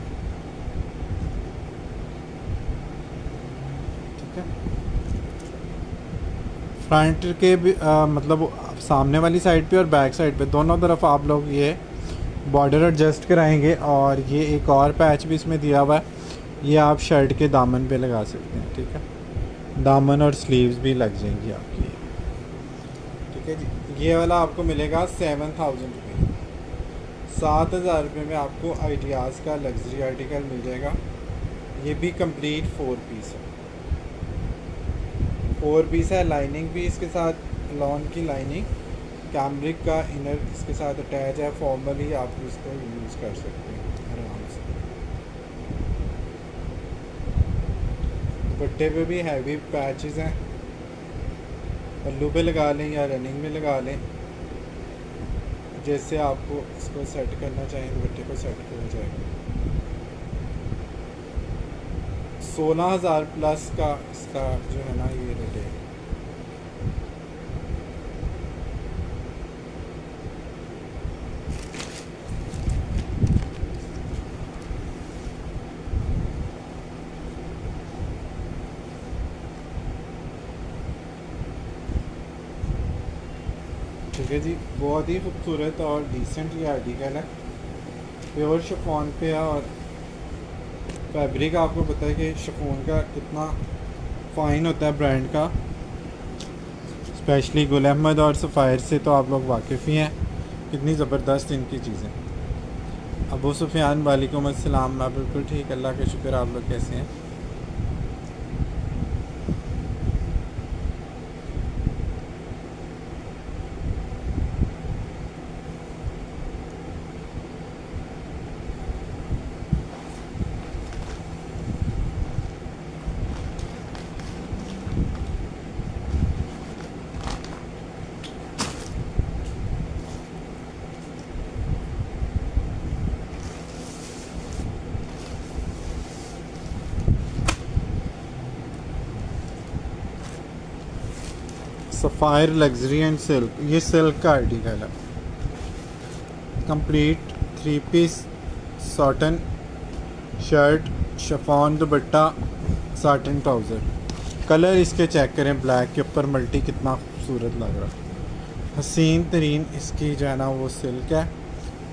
ठीक है। फ्रंट के भी मतलब सामने वाली साइड पे और बैक साइड पे दोनों तरफ आप लोग ये बॉर्डर एडजस्ट कराएंगे। और ये एक और पैच भी इसमें दिया हुआ है, ये आप शर्ट के दामन पे लगा सकते हैं, ठीक है। दामन और स्लीव्स भी लग जाएंगी आपकी, ठीक है जी। ये वाला आपको मिलेगा 7000 रुपये। 7000 रुपये में आपको आइडियाज़ का लग्जरी आर्टिकल मिल जाएगा। ये भी कंप्लीट 4 पीस है, 4 पीस है। लाइनिंग भी इसके साथ, लॉन की लाइनिंग, कैमरिक का इनर इसके साथ अटैच है। फॉर्मली आप इसको यूज़ कर सकते हैं आराम से। दुपट्टे पे भी हैवी पैचेस हैं, पल्लू पे लगा लें या रनिंग में लगा लें, जैसे आपको इसको सेट करना चाहिए दुपट्टे को सेट किया जाएगा। 16,000 प्लस का इसका जो है ना ये रेट है। ठीक है जी, बहुत ही खूबसूरत और डिसेंट ये आर्टिकल है। प्योर शिफॉन पे है और फैब्रिक आपको पता है कि शिफॉन का कितना फ़ाइन होता है ब्रांड का। स्पेशली गुल अहमद और सफ़ायर से तो आप लोग वाकिफ़ ही हैं, कितनी ज़बरदस्त इनकी चीज़ें। अबू सुफियान वालेकुम अस्सलाम। मैं बिल्कुल ठीक, अल्लाह का शुक्र। आप लोग कैसे हैं? सफ़ायर लग्जरी एंड सिल्क, ये सिल्क का आर्टिकल है। Complete 3 piece satin shirt, chiffon dupatta, satin trouser. Colour इसके चेक करें, ब्लैक के ऊपर मल्टी, कितना खूबसूरत लग रहा है। हसीन तरीन इसकी जो है ना वो सिल्क है।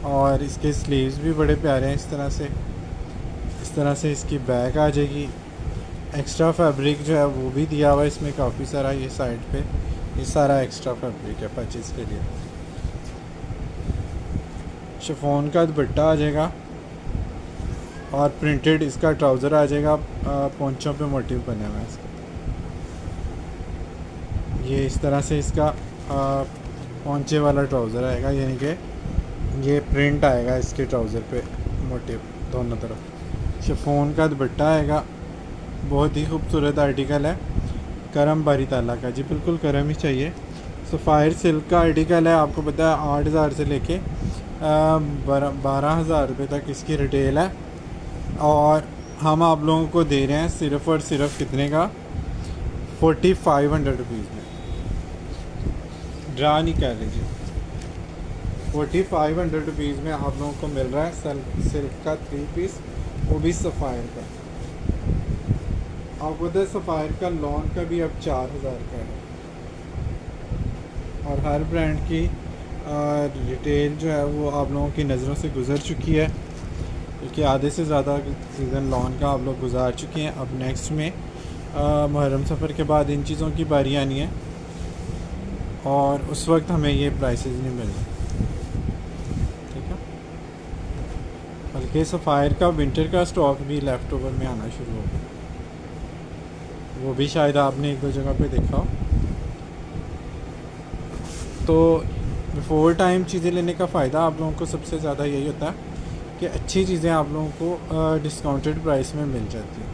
और इसके स्लीव्स भी बड़े प्यारे हैं। इस तरह से इसकी बैक आ जाएगी। एक्स्ट्रा फैब्रिक जो है वो भी दिया हुआ है इसमें काफ़ी सारा। ये साइड पे ये सारा एक्स्ट्रा फैब्रिक है परचेज़ के लिए। शिफॉन का दुपट्टा आ जाएगा और प्रिंटेड इसका ट्राउज़र आ जाएगा। पोंचों पे मोटिव बने हुए हैं इसका। ये इस तरह से इसका पोंचे वाला ट्राउज़र आएगा, यानी कि ये प्रिंट आएगा इसके ट्राउज़र पे मोटिव दोनों तरफ। शिफॉन का दुपट्टा आएगा। बहुत ही खूबसूरत आर्टिकल है, करम बारी ताला का जी, बिल्कुल करम ही चाहिए। सफ़ायर सिल्क का आर्टिकल है। आपको पता है 8,000 से लेके 12,000 रुपये तक इसकी रिटेल है। और हम आप लोगों को दे रहे हैं सिर्फ़ और सिर्फ कितने का, 4,500 रुपीज़ में। ड्रा नहीं कर लीजिए, 4,500 रुपीज़ में आप लोगों को मिल रहा है सिल्क का 3 पीस, वो भी सफ़ायर का। आपको पता है सफ़ायर का लॉन का भी अब 4,000 का है। और हर ब्रांड की रिटेल जो है वो आप लोगों की नज़रों से गुज़र चुकी है, क्योंकि कि आधे से ज़्यादा सीज़न लॉन का आप लोग गुजार चुके हैं। अब नेक्स्ट में मुहर्रम सफ़र के बाद इन चीज़ों की बारी आनी है और उस वक्त हमें ये प्राइसेस नहीं मिल रहे, ठीक है। बल्कि सफ़ायर का विंटर का स्टॉक भी लेफ़्ट ओवर में आना शुरू हो गया, वो भी शायद आपने एक दो जगह पे देखा हो। तो बिफोर टाइम चीज़ें लेने का फ़ायदा आप लोगों को सबसे ज़्यादा यही होता है कि अच्छी चीज़ें आप लोगों को डिस्काउंटेड प्राइस में मिल जाती हैं।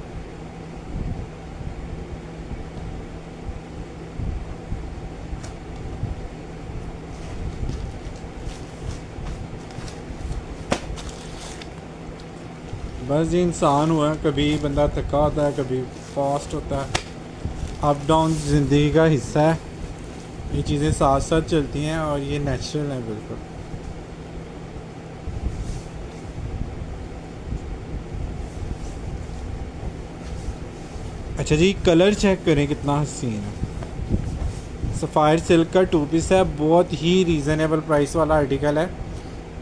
बस ये इंसान हुआ है, कभी बंदा थका होता है, कभी फास्ट होता है। अप डाउन ज़िंदगी का हिस्सा है, ये चीज़ें साथ साथ चलती हैं और ये नेचुरल है बिल्कुल। अच्छा जी, कलर चेक करें कितना हसीन है। सफ़ायर सिल्क का 2 पीस है, बहुत ही रीज़नेबल प्राइस वाला आर्टिकल है।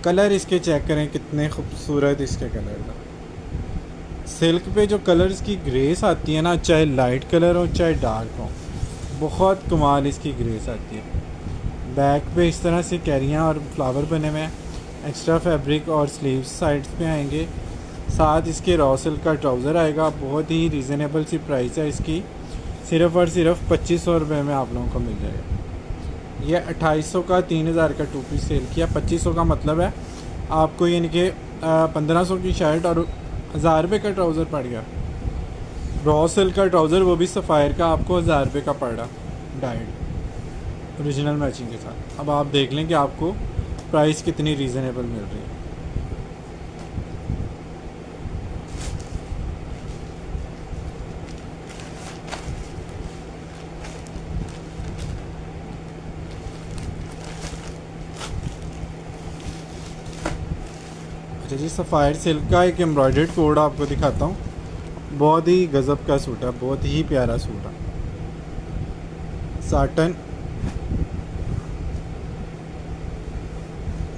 कलर इसके चेक करें कितने खूबसूरत इसके कलर है। सिल्क पे जो कलर्स की ग्रेस आती है ना, चाहे लाइट कलर हो चाहे डार्क हो, बहुत कमाल इसकी ग्रेस आती है। बैक पे इस तरह से कैरियाँ और फ्लावर बने हुए हैं। एक्स्ट्रा फैब्रिक और स्लीव्स साइड्स पे आएंगे। साथ इसके रॉ सिल्क का ट्राउज़र आएगा। बहुत ही रीज़नेबल सी प्राइस है इसकी, सिर्फ़ और सिर्फ 2500 रुपये में आप लोगों को मिल जाएगा। ये 2800 का 3000 का 2 पीस सेल किया। 2500 का मतलब है आपको यानी कि 1500 की शर्ट और 1000 रुपये का ट्राउज़र पड़ गया। रॉ सिल्क का ट्राउज़र, वो भी सफ़ायर का, आपको 1000 रुपये का पड़ा डाइड ओरिजिनल मैचिंग के साथ। अब आप देख लें कि आपको प्राइस कितनी रीज़नेबल मिल रही है। अच्छा जी, सफ़ायर सिल्क का एक एम्ब्रॉयडर्ड कोड आपको दिखाता हूँ। बहुत ही गज़ब का सूट है, बहुत ही प्यारा सूट है। साटन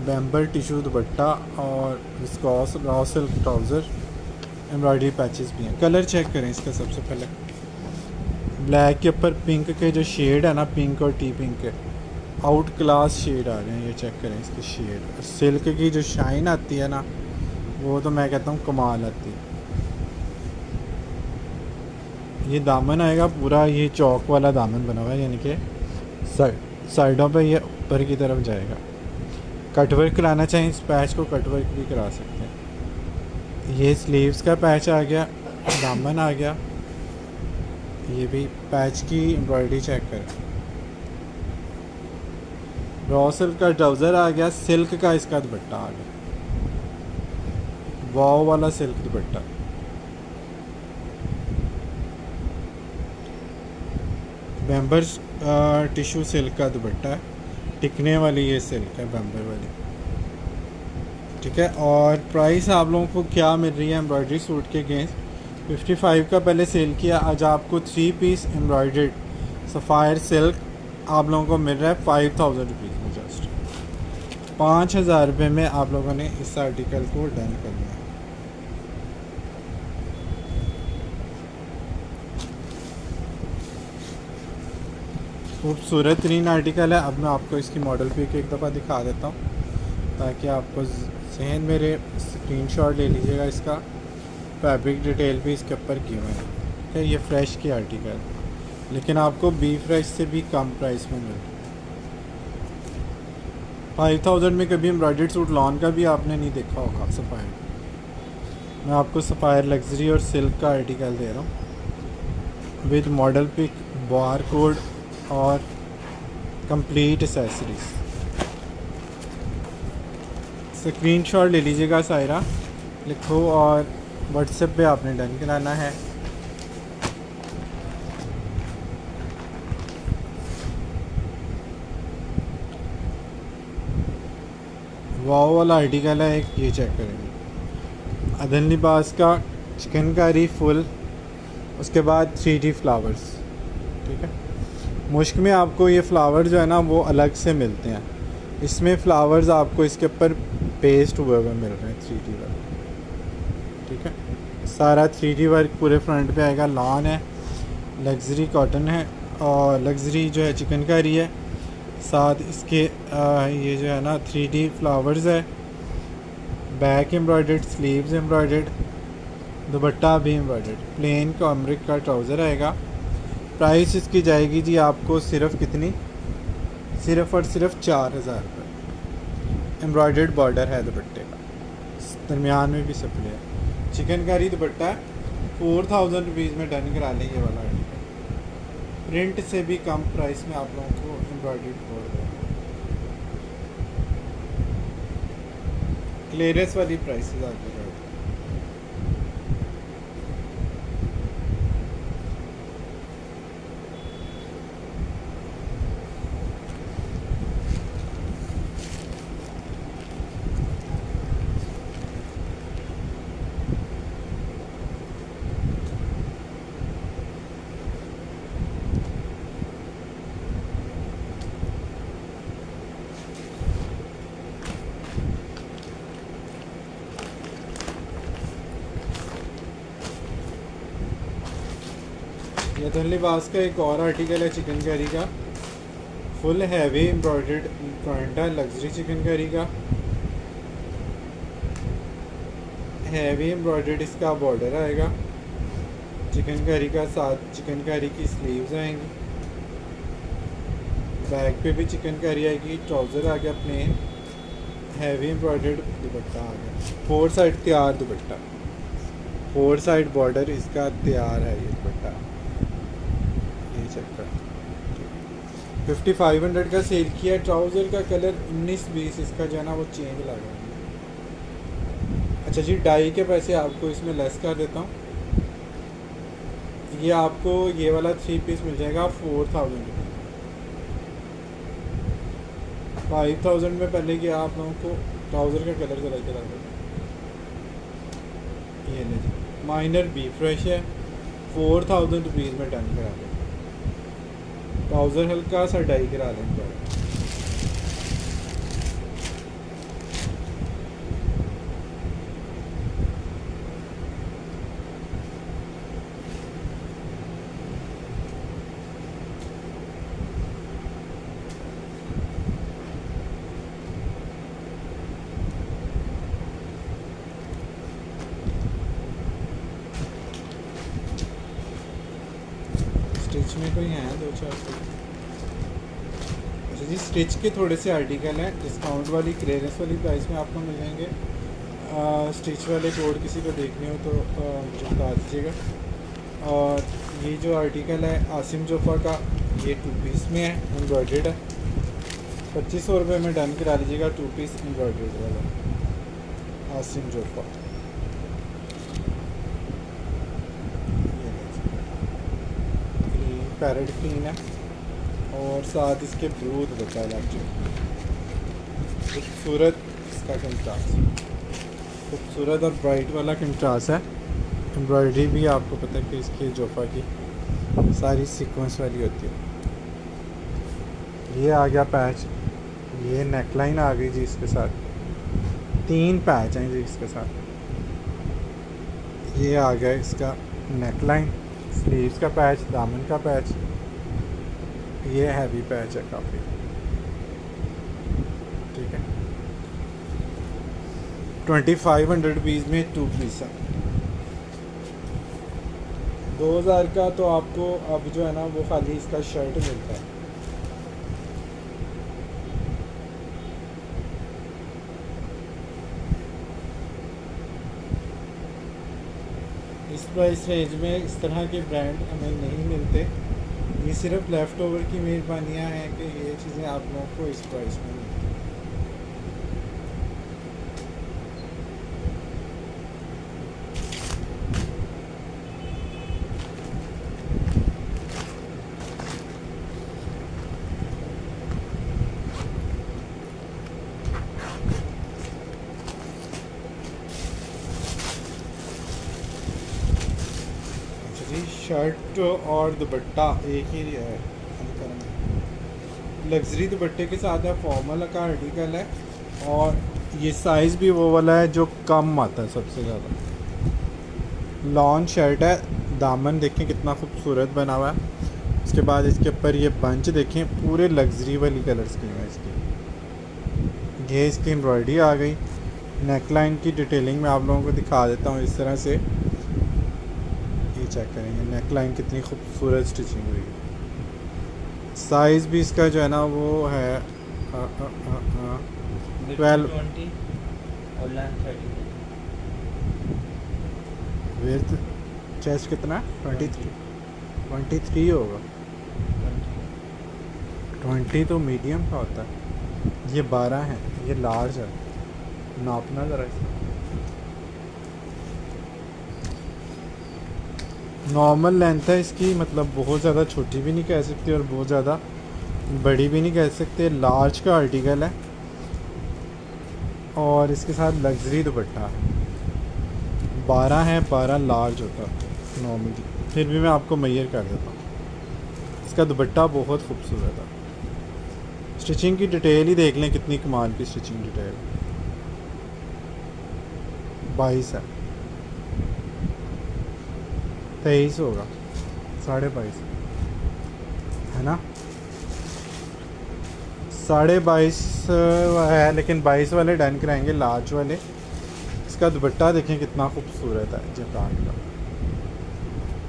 बैम्बर टिशू दुपट्टा और viscous raw silk trouser, embroidery patches भी हैं। कलर चेक करें इसका। सबसे पहले ब्लैक के ऊपर पिंक के जो शेड है ना, पिंक और टी पिंक के आउट क्लास शेड आ रहे हैं, ये चेक करें इसके शेड। सिल्क की जो शाइन आती है ना, वो तो मैं कहता हूँ कमाल आती है। ये दामन आएगा पूरा, ये चौक वाला दामन बना हुआ है, यानी कि साइडों पे ये ऊपर की तरफ जाएगा। कटवर्क कराना चाहें इस पैच को कटवर्क भी करा सकते हैं। ये स्लीव्स का पैच आ गया, दामन आ गया, ये भी पैच की एम्ब्रॉयडरी चेक करें। रॉ सिल्क का ट्राउज़र आ गया, सिल्क का इसका दुपट्टा आ गया, वाव वाला सिल्क दुपट्टा। बैम्बर्स टिश्यू सिल्क का दुपट्टा है, टिकने वाली ये सिल्क है बैम्बर वाली, ठीक है। और प्राइस आप लोगों को क्या मिल रही है एम्ब्रॉयडरी सूट के अगेंस्ट? 55 का पहले सेल किया, आज आपको 3 पीस एम्ब्रॉयडर्ड सफ़ायर सिल्क आप लोगों को मिल रहा है 5000 रुपीज़ में। जस्ट 5000 रुपये में आप लोगों ने इस आर्टिकल को डन करना है। खूबसूरत तरीन आर्टिकल है। अब मैं आपको इसकी मॉडल पिक एक दफ़ा दिखा देता हूँ ताकि आपको जहन मेरे स्क्रीनशॉट ले लीजिएगा। इसका फैब्रिक डिटेल भी इसके ऊपर की हुई है, ठीक है। ये फ्रेश की आर्टिकल, लेकिन आपको बी फ्रेश से भी कम प्राइस में मिल 5000 में। कभी एम्ब्रॉयडर्ड सूट लॉन का भी आपने नहीं देखा होगा सफ़ायर। मैं आपको सफ़ायर लग्जरी और सिल्क का आर्टिकल दे रहा हूँ with model pic, bar code और कंप्लीट एसेसरीज। स्क्रीनशॉट ले लीजिएगा सायरा, लिखो और व्हाट्सएप पे आपने डन कराना है। वाव वाला आर्टिकल है एक, ये चेक करेंगे। अदन लिबास का चिकनकारी फुल, उसके बाद 3D फ्लावर्स, ठीक है। मुश्क में आपको ये फ्लावर जो है ना वो अलग से मिलते हैं, इसमें फ्लावर्स आपको इसके ऊपर पेस्ट हुए हुए मिल रहे हैं 3D वाले। सारा 3D वर्क पूरे फ्रंट पे आएगा। लॉन है, लग्जरी कॉटन है और लग्जरी जो है चिकनकारी है। साथ इसके ये जो है ना 3D फ्लावर्स है। बैक एम्ब्रॉयडर्ड, स्लीव्स एम्ब्रॉयडर्ड, दुपट्टा भी एम्ब्रॉयडर्ड। प्लेन कॉम्ब्रिक का ट्राउज़र आएगा। प्राइस इसकी जाएगी जी आपको सिर्फ कितनी, सिर्फ और सिर्फ 4000 रुपये। एम्ब्रॉयडर्ड बॉर्डर है दुपट्टे का, दरमियान में भी सप्ले है। चिकनकारी दुपट्टा 4000 रुपीज़ में डन करा लें ये वाला आर्टिकल। प्रिंट से भी कम प्राइस में आप लोगों को एम्ब्रॉयडर्ड बॉर्डर है। क्लियरेंस वाली प्राइसेस आगे बढ़। ये तो लिबास का एक और आर्टिकल है चिकनकारी का। फुल हैवी एम्ब्रॉयडर्ड फ्रंट है, लग्जरी चिकनकारी का। हैवी एम्ब्रॉयडर्ड इसका बॉर्डर आएगा चिकनकारी का। साथ चिकनकारी की स्लीव्स आएंगी। बैक पे भी चिकनकारी आएगी। ट्राउज़र आ गया प्लेन। हैवी एम्ब्रॉयडर्ड दुपट्टा आ गया। 4 साइड तैयार दुपट्टा, 4 साइड बॉर्डर इसका तैयार है। ये दुपट्टा ये चेक कर 5500 का सेल किया। ट्राउज़र का कलर 19-20 इसका जो है ना वो चेंज लगा। अच्छा जी, डाई के पैसे आपको इसमें लेस कर देता हूँ। ये आपको ये वाला 3 पीस मिल जाएगा 4000 रुपये। 5000 में पहले कि आप लोगों को ट्राउज़र का कलर चला के लगा। ये ले जी, माइनर बी फ्रेश है। 4000 रुपीज़ में डन करा दें। ट्राउज़र हल्का सा डाई करा लेंगे। स्टिच में कोई हैं 2-4 अच्छा जी, स्टिच के थोड़े से आर्टिकल हैं डिस्काउंट वाली क्लियरेंस वाली प्राइस में आपको मिल जाएंगे। स्टिच वाले कोड किसी को देखने हो तो मुझे बता दीजिएगा। और ये जो आर्टिकल है आसिम जोफ़ा का, ये 2 पीस में है, एम्ब्रॉयडर्ड है। 2500 रुपये में डन करा लीजिएगा 2 पीस एम्ब्रॉयडर्ड वाला आसिम जोफ़ा। पैरेट ग्रीन है और साथ इसके ब्लू दुपट्टा लग खूबसूरत इसका कंट्रास्ट, खूबसूरत और ब्राइट वाला कंट्रास्ट है। एम्ब्रॉयडरी भी आपको पता है कि इसकी जोफ़ा की सारी सीक्वेंस वाली होती है। ये आ गया पैच, ये नेकलाइन आ गई जी इसके साथ। 3 पैच हैं जी इसके साथ। ये आ गया इसका नेकलाइन, स्लीव्स का पैच, दामन का पैच। ये हैवी पैच है काफ़ी, ठीक है। 2500 रुपीज़ में 2 पीस है। 2000 का तो आपको अब जो है ना वो खाली इसका शर्ट मिलता है। इस प्राइस रेंज में इस तरह के ब्रांड हमें नहीं मिलते। ये सिर्फ लेफ़्ट ओवर की मेहरबानियाँ हैं कि ये चीज़ें आप लोगों को इस प्राइस में मिलती हैं। शर्ट और दुपट्टा एक ही है, लग्जरी दुपट्टे के साथ है। फॉर्मल का आर्टिकल है और ये साइज़ भी वो वाला है जो कम आता है सबसे ज़्यादा। लॉन शर्ट है, दामन देखें कितना खूबसूरत बना हुआ है। उसके बाद इसके ऊपर ये बंच देखें, पूरे लग्जरी वाली कलर स्कीम है इसकी। ये इसकी एम्ब्रॉयडरी आ गई। नेक लाइन की डिटेलिंग मैं आप लोगों को दिखा देता हूँ इस तरह से। ये चेक करेंगे नेक लाइन कितनी खूबसूरत स्टिचिंग हुई है। साइज़ भी इसका जो है ना वो है 12 और लेंथ 30। विड्थ चेस्ट कितना 23 होगा। 20 तो मीडियम का होता है, ये 12 है, ये लार्ज है। नापना ज़रा इसका। नॉर्मल लेंथ है इसकी, मतलब बहुत ज़्यादा छोटी भी नहीं कह सकते और बहुत ज़्यादा बड़ी भी नहीं कह सकते। लार्ज का आर्टिकल है और इसके साथ लग्जरी दुपट्टा है। 12 है, 12 लार्ज होता है नॉर्मली, फिर भी मैं आपको मेजर कर देता हूँ। इसका दुपट्टा बहुत खूबसूरत है। स्टिचिंग की डिटेल ही देख लें कितनी कमाल की स्टिचिंग डिटेल। 22 है, 23 होगा, 22.5 है ना। 22.5 है, लेकिन 22 वाले डन कराएंगे, लार्ज वाले। इसका दुपट्टा देखें कितना खूबसूरत है जैकार्ड का।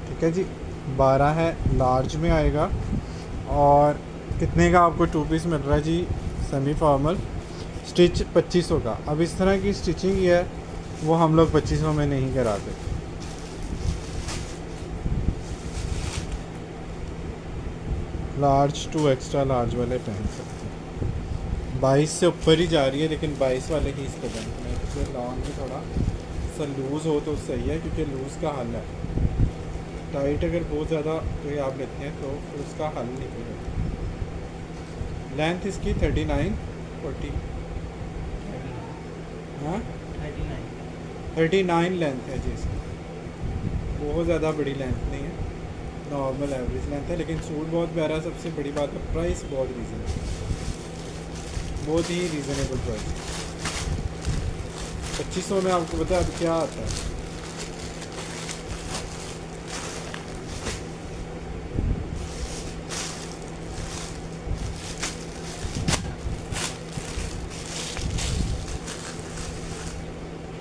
ठीक है जी, 12 है, लार्ज में आएगा। और कितने का आपको 2 पीस मिल रहा है जी, सेमी फॉर्मल, स्टिच 2500 का। अब इस तरह की स्टिचिंग है वो हम लोग 2500 में नहीं कराते। लार्ज टू एक्स्ट्रा लार्ज वाले पहन सकते हैं। 22 से ऊपर ही जा रही है, लेकिन 22 वाले ही इसको पहनते हैं। तो लॉन्ग भी थोड़ा सा लूज़ हो तो सही है, क्योंकि लूज़ का हल है। टाइट अगर बहुत ज़्यादा कोई आप लेते हैं तो फिर उसका हल नहीं होगा। लेंथ इसकी 39 40 हाँ 39 लेंथ है जी इसकी। बहुत ज़्यादा बड़ी लेंथ नहीं है, नॉर्मल एवरेज लेंथ है, लेकिन सूट बहुत प्यारा है। सबसे बड़ी बात है प्राइस बहुत रीज़नेबल, बहुत ही रीज़नेबल प्राइस। 2500 में आपको पता है अब क्या आता है।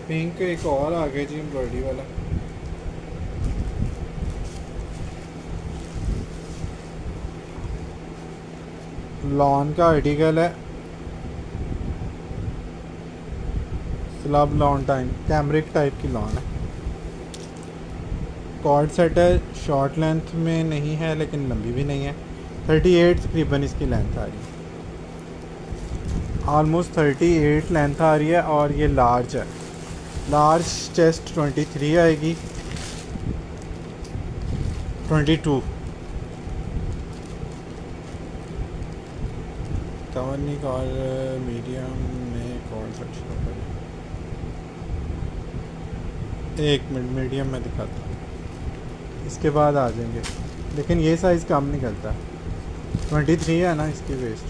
पिंक एक और आ गया जी एम्ब्रॉयडरी वाला। लॉन का आर्टिकल है, slub lawn time cambric type की लॉन है। कॉर्ड सेट है, शॉर्ट लेंथ में नहीं है लेकिन लंबी भी नहीं है। 38 तकरीबन इसकी लेंथ आ रही है, ऑलमोस्ट 38 लेंथ आ रही है। और ये लार्ज है, लार्ज चेस्ट 23 आएगी, 22 कवर्निक और मीडियम में कौन सा अच्छा है? एक मिनट, मीडियम में दिखाता हूँ, इसके बाद आ जाएंगे। लेकिन ये साइज़ कम निकलता है, 23 है ना इसकी वेस्ट।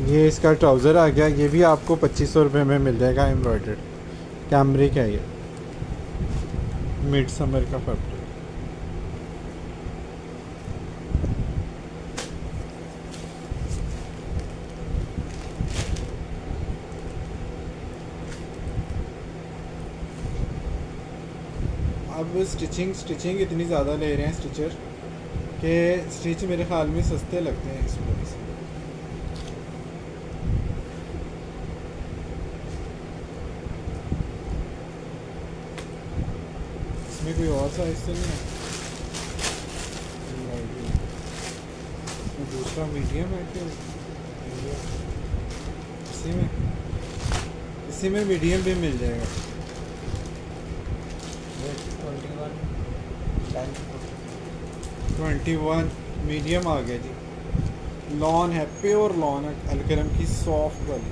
ये इसका ट्राउज़र आ गया, ये भी आपको 2500 रुपये में मिल जाएगा। एम्ब्रॉयडर्ड कैमरिक है ये, मिड समर का फैब्रिक। अब स्टिचिंग इतनी ज़्यादा ले रहे हैं स्टिचर कि स्टिच मेरे ख्याल में सस्ते लगते हैं इस वजह से। इसमें कोई और साइज तो नहीं है? दूसरा मीडियम है कि इसी में मीडियम भी मिल जाएगा। 21 मीडियम आ गया जी। लॉन है, प्योर लॉन है, अलकरम की सॉफ्ट वाली।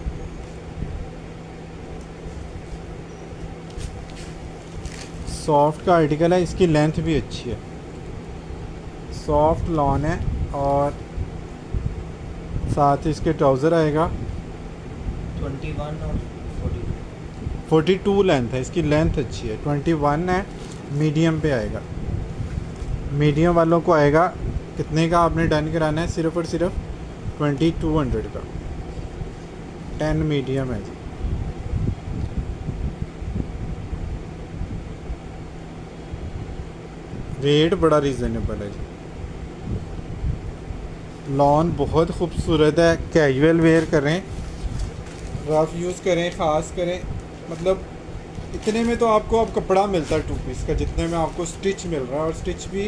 सॉफ्ट का आर्टिकल है, इसकी लेंथ भी अच्छी है। सॉफ्ट लॉन है और साथ ही इसके ट्राउज़र आएगा। 21 और 42 लेंथ है, इसकी लेंथ अच्छी है। 21 है, मीडियम पे आएगा। मीडियम वालों को आएगा कितने का आपने डन कराना है, सिर्फ और सिर्फ 2200 का। 10 मीडियम है जी। रेट बड़ा रीज़नेबल है जी। लॉन बहुत खूबसूरत है, कैजुअल वेयर करें, रफ यूज़ करें, ख़ास करें, मतलब इतने में तो आपको अब कपड़ा मिलता है 2 पीस का, जितने में आपको स्टिच मिल रहा है। और स्टिच भी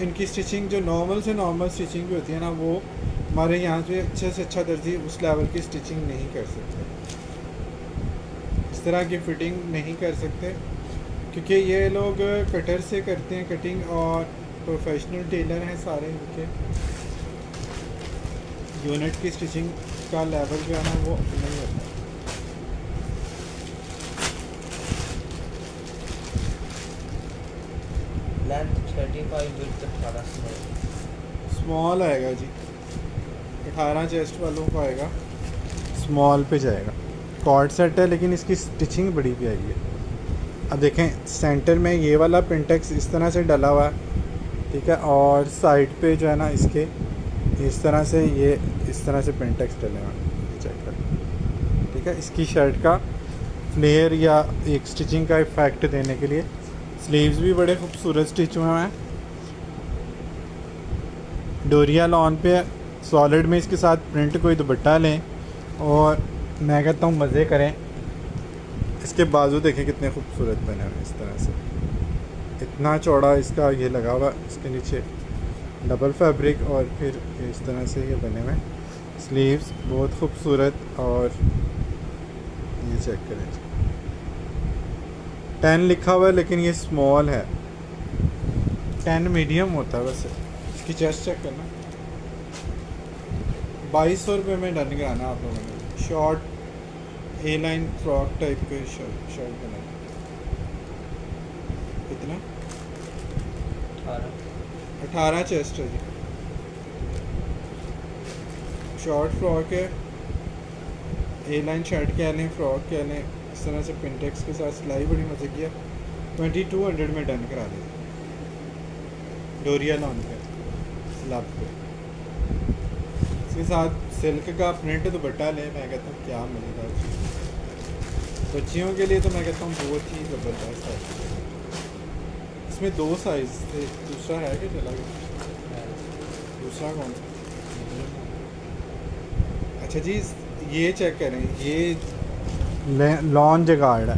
इनकी स्टिचिंग जो नॉर्मल से नॉर्मल स्टिचिंग भी होती है ना, वो हमारे यहाँ से अच्छा दर्जी उस लेवल की स्टिचिंग नहीं कर सकते, इस तरह की फ़िटिंग नहीं कर सकते, क्योंकि ये लोग कटर से करते हैं कटिंग, और प्रोफेशनल टेलर हैं सारे इनके। यूनिट की स्टिचिंग का लेवल जो है ना वो नहीं होता। लेंथ 35 विड्थ 18 स्मॉल आएगा जी, 18 चेस्ट वालों को आएगा, स्मॉल पे जाएगा। कॉर्ड सेट है, लेकिन इसकी स्टिचिंग बड़ी प्यारी है। अब देखें सेंटर में ये वाला पिंटेक्स इस तरह से डला हुआ है, ठीक है, और साइड पे जो है ना इसके इस तरह से ये इस तरह से पिंटेक्स डले हुए हैं, चेक कर, ठीक है। इसकी शर्ट का फ्लेयर या एक स्टिचिंग का इफेक्ट देने के लिए स्लीव्स भी बड़े खूबसूरत स्टिच हुए हैं। डोरिया लॉन पे सॉलिड में इसके साथ प्रिंट कोई दुपट्टा लें और मैं कहता हूँ मज़े करें। इसके बाजू देखें कितने खूबसूरत बने हुए, इस तरह से इतना चौड़ा इसका ये लगा हुआ, इसके नीचे डबल फैब्रिक, और फिर इस तरह से ये बने हुए स्लीव्स बहुत खूबसूरत। और ये चेक करें, 10 लिखा हुआ है, लेकिन ये स्मॉल है, 10 मीडियम होता है वैसे। इसकी चेस्ट चेक करना, 2200 रुपये में डन कराना आप लोगों ने। शॉर्ट ए लाइन फ्रॉक टाइप के शर्ट बनाना। कितना? 18 चेस्ट है जी। शॉर्ट फ्रॉक है, ए लाइन शर्ट कह लें, फ्रॉक कह लें, इस तरह से पिंटेक्स के साथ सिलाई बड़ी मजे की है। 2200 में डन करा दें, डोरिया लॉन पे स्लब पे। इसके साथ सिल्क का प्रिंट दुपट्टा लें, मैं कहता हूँ क्या मिलेगा बच्चियों के लिए, तो मैं कहता हूँ बहुत ही ज़बरदस्त है। इसमें 2 साइज़ थे, दूसरा है कि चला गया? दूसरा कौन सा? अच्छा जी, ये चेक करें, ये लॉन जगार्ड है,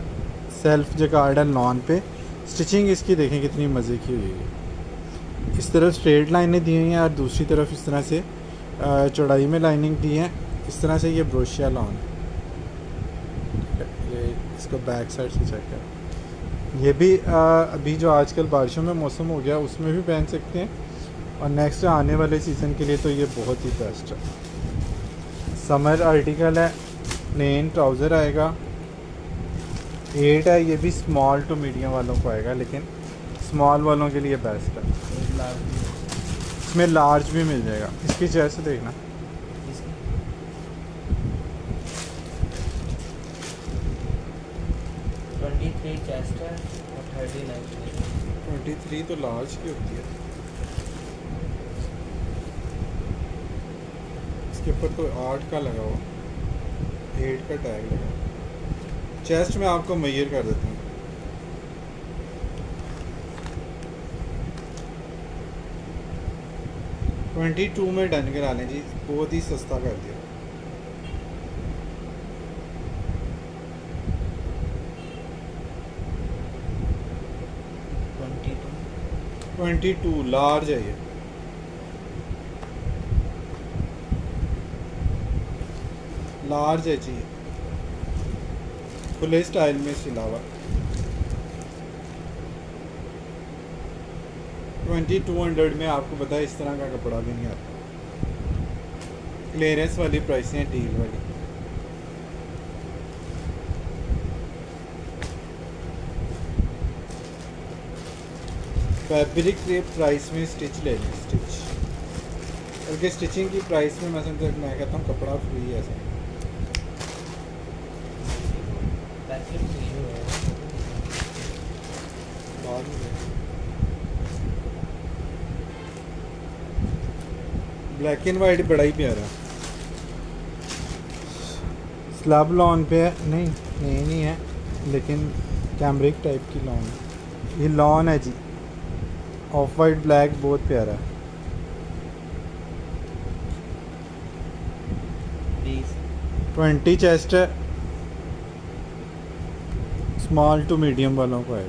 सेल्फ जगार्ड है लॉन पे। स्टिचिंग इसकी देखें कितनी मज़े की हुई है। इस तरफ स्ट्रेट लाइनें दी हुई हैं और दूसरी तरफ इस तरह से चौड़ाई में लाइनिंग दी है, इस तरह से। ये ब्रोशिया लॉन है, ये इसको बैक साइड से चेक करें। ये भी अभी जो आजकल बारिशों में मौसम हो गया उसमें भी पहन सकते हैं, और नेक्स्ट आने वाले सीज़न के लिए तो ये बहुत ही बेस्ट है। समर आर्टिकल है, प्लेन ट्राउज़र आएगा, 8 है। ये भी स्मॉल टू मीडियम वालों को आएगा, लेकिन स्मॉल वालों के लिए बेस्ट है। इसमें लार्ज भी मिल जाएगा। इसकी चेस्ट देखना, चेस्ट है और 39। 23 तो लार्ज की होती है। इसके ऊपर तो 8 का लगा हुआ, 8 का टैग लगा हुआ। चेस्ट में आपको मेजर कर देता हूँ। 22 में डन करा लें जी, बहुत ही सस्ता कर दिया। 22 लार्ज है ये। लार्ज है जी, खुले स्टाइल में सिला हुआ। 2200 में आपको पता है इस तरह का कपड़ा भी नहीं आता। क्लियरेंस वाली प्राइसें हैं, डील वाली। फैब्रिक के प्राइस में स्टिच ले लें, स्टिच, बल्कि स्टिचिंग की प्राइस में मैं कहता हूँ कपड़ा फ्री है। सिर्फ ये है। बाद में ब्लैक एंड वाइट बड़ा ही प्यारा स्लब लॉन पे है। नहीं ये नहीं है, लेकिन कैमरिक टाइप की लॉन है। ये लॉन है जी, ऑफ वाइट ब्लैक, बहुत प्यारा है। 20 20 चेस्ट है, स्मॉल टू मीडियम वालों को है।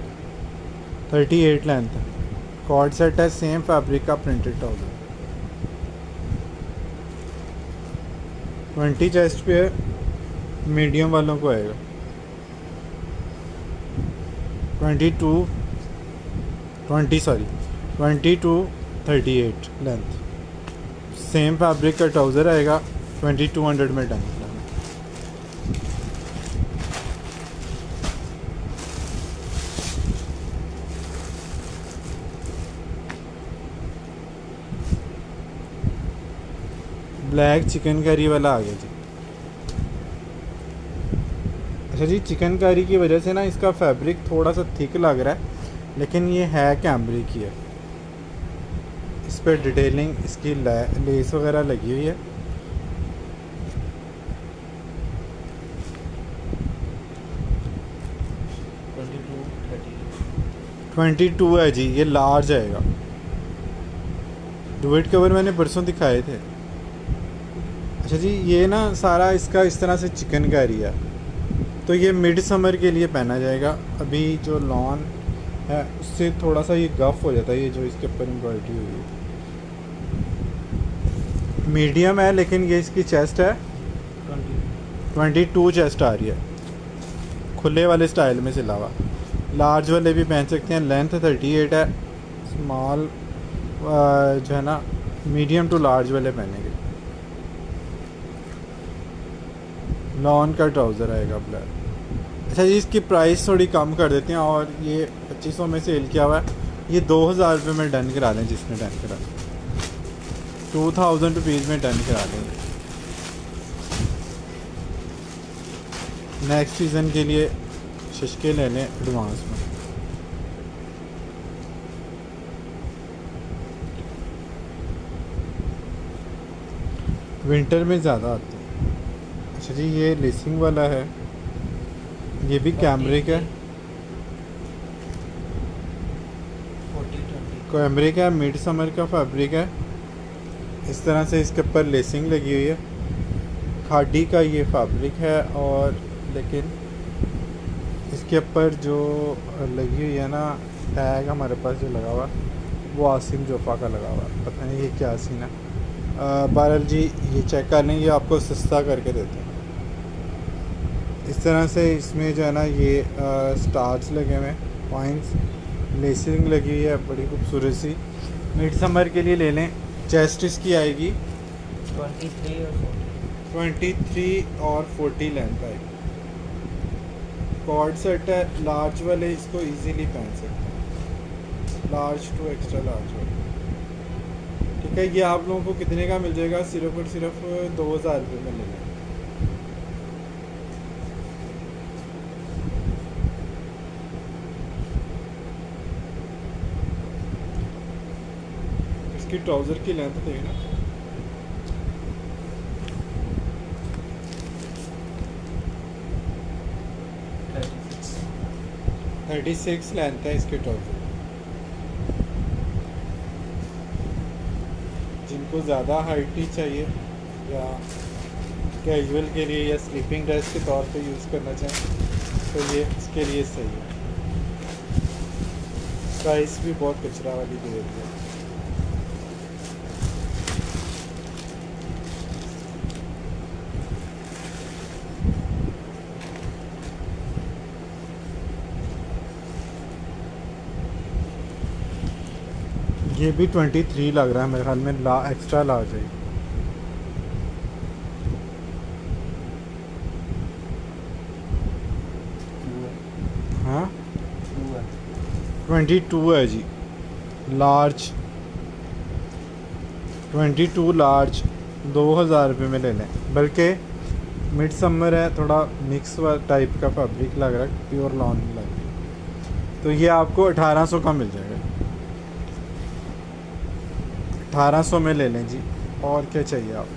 38 लेंथ है। कॉर्ड सेट है, सेम फैब्रिक का प्रिंटेड ट्राउजर। 20 चेस्ट पे है, मीडियम वालों को आएगा। 22 लेंथ, सेम फैब्रिक का ट्राउज़र आएगा। 2200 में डन। ब्लैक चिकनकारी वाला आ गया जी। अच्छा जी, चिकनकारी की वजह से ना इसका फैब्रिक थोड़ा सा थिक लग रहा है, लेकिन ये है कैमरिक की है। इस पर डिटेलिंग इसकी लेस वगैरह लगी हुई है। ट्वेंटी टू है जी, ये लार्ज आएगा। डुवेट कवर मैंने परसों दिखाए थे। अच्छा जी, ये ना सारा इसका इस तरह से चिकनकारी है, तो ये मिड समर के लिए पहना जाएगा। अभी जो लॉन है उससे थोड़ा सा ये गफ हो जाता है, ये जो इसके ऊपर एम्ब्रॉयडरी हुई है। मीडियम है, लेकिन ये इसकी चेस्ट है 22 चेस्ट आ रही है, खुले वाले स्टाइल में सिला हुआ। लार्ज वाले भी पहन सकते हैं। लेंथ 38 है। स्मॉल जो है ना, मीडियम टू लार्ज वाले पहनेंगे। लॉन का ट्राउज़र आएगा ब्लैक। अच्छा जी, इसकी प्राइस थोड़ी कम कर देते हैं, और ये 2500 में सेल किया हुआ है। ये 2000 रुपये में डन करा लें, जिसने डन करा 2000 रुपीज़ में डन करा लेंगे। नेक्स्ट सीज़न के लिए शिशके ले लें एडवांस में। विंटर में ज़्यादा आते हैं। अच्छा जी, ये लेसिंग वाला है, ये भी कैमरिक है। कैमरिक है, मिड समर का फैब्रिक है। इस तरह से इसके ऊपर लेसिंग लगी हुई है। खादी का ये फैब्रिक है, और लेकिन इसके ऊपर जो लगी हुई है ना टैग, हमारे पास जो लगा हुआ वो आसिम जोफा का लगा हुआ। पता नहीं ये क्या सीन है। बहरहाल जी, ये चेक कर लें, ये आपको सस्ता करके देते हैं। इस तरह से इसमें जो है ना ये स्टार्स लगे हुए हैं, पॉइंट्स, लेसिंग लगी हुई है, बड़ी खूबसूरत सी। मिड समर के लिए ले लें। चेस्ट इसकी आएगी 23 और 40 लेंथ आएगी। कॉर्ड सेट है, लार्ज वाले इसको इजीली पहन सकते हैं, लार्ज टू एक्स्ट्रा लार्ज वाले। ठीक है, ये आप लोगों को कितने का मिल जाएगा? सिर्फ और सिर्फ 2000 रुपये में ले लें। इसकी ट्राउज़र की लेंथ देखना, 36 लेंथ है इसके ट्राउज़र। जिनको ज़्यादा हाइट ही चाहिए या कैजुअल के लिए या स्लीपिंग ड्रेस के तौर पे यूज़ करना चाहें, तो ये इसके लिए सही है। प्राइस भी बहुत कचरा वाली दे देती है। ये भी 23 लग रहा है मेरे ख्याल में, एक्स्ट्रा लार्ज है। हाँ 22 है जी, लार्ज 22 लार्ज 2000 रुपये में ले लें। बल्कि मिड समर है, थोड़ा मिक्स टाइप का फैब्रिक लग रहा है, प्योर लॉन लग रहा है। तो ये आपको 1800 का मिल जाएगा, 1800 में ले लें जी। और क्या चाहिए आप,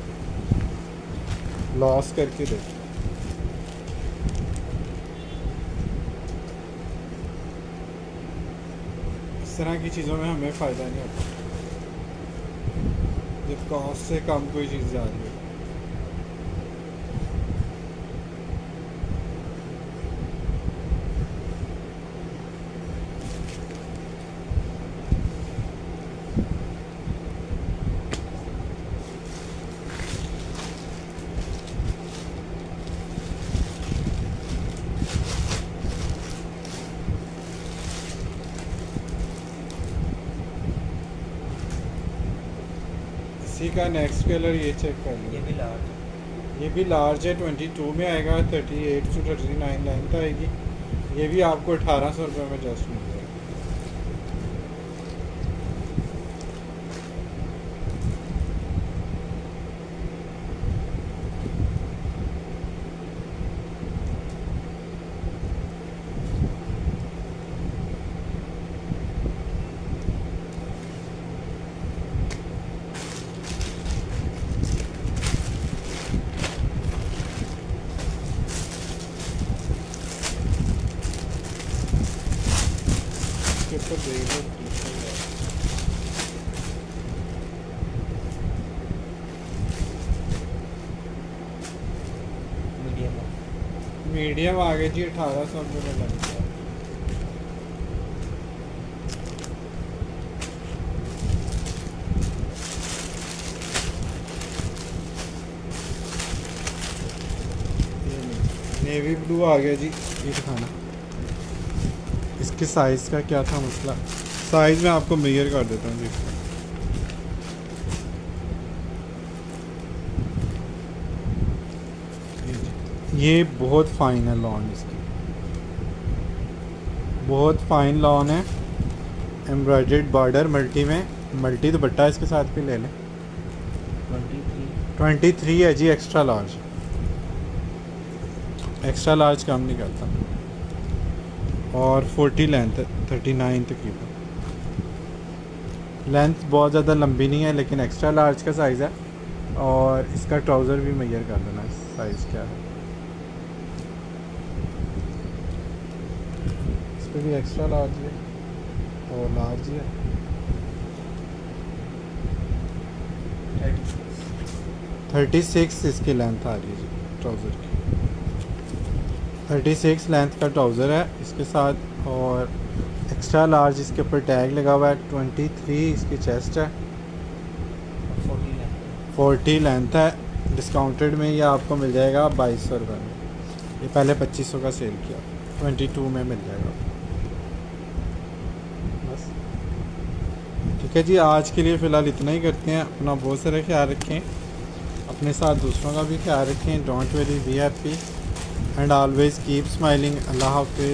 लॉस करके देखो। इस तरह की चीज़ों में हमें फ़ायदा नहीं होता जब कॉस्ट से कम कोई चीज़ जा रही है। इसी का नेक्स्ट कलर ये चेक कर ये लीजिए, भी लार्ज। ये भी लार्ज है, 22 में आएगा, 38 to 39 लेंथ आएगी। ये भी आपको 1800 रुपये में जस्ट मिल जाएगा। इसके ऊपर देख लो, मीडियम। मीडियम आ गए जी, 1800 रुपये में लग गया। नेवी ब्लू आ गया जी, ये दिखाना। इसके साइज़ का क्या था मसला, साइज़ मैं आपको मेजर कर देता हूँ जी इसका। ये बहुत फाइन है लॉन, इसकी बहुत फाइन लॉन है, एम्ब्रॉयडर्ड बॉर्डर, मल्टी में, मल्टी दुपट्टा इसके साथ भी ले लें। 23 है जी, एक्स्ट्रा लार्ज, एक्स्ट्रा लार्ज काम नहीं करता। और 40 लेंथ है, 39 तकरीबन। लेंथ बहुत ज़्यादा लंबी नहीं है, लेकिन एक्स्ट्रा लार्ज का साइज़ है। और इसका ट्राउज़र भी मेजर कर देना, साइज़ क्या है। इस पर भी एक्स्ट्रा लार्ज है और लार्ज है। 36 इसकी लेंथ आ रही है जी ट्राउज़र की, 36 लेंथ का ट्राउज़र है इसके साथ। और एक्स्ट्रा लार्ज इसके ऊपर टैग लगा हुआ है। 23 इसकी चेस्ट है, 40 लेंथ है। डिस्काउंटेड में ये आपको मिल जाएगा 2200 रुपये में। ये पहले 2500 का सेल किया, 22 में मिल जाएगा बस। ठीक है जी, आज के लिए फ़िलहाल इतना ही करते हैं। अपना बहुत सारा ख्याल रखें, अपने साथ दूसरों का भी ख्याल रखें। Don't worry, be happy and always keep smiling. अल्लाह हाफ़िज़।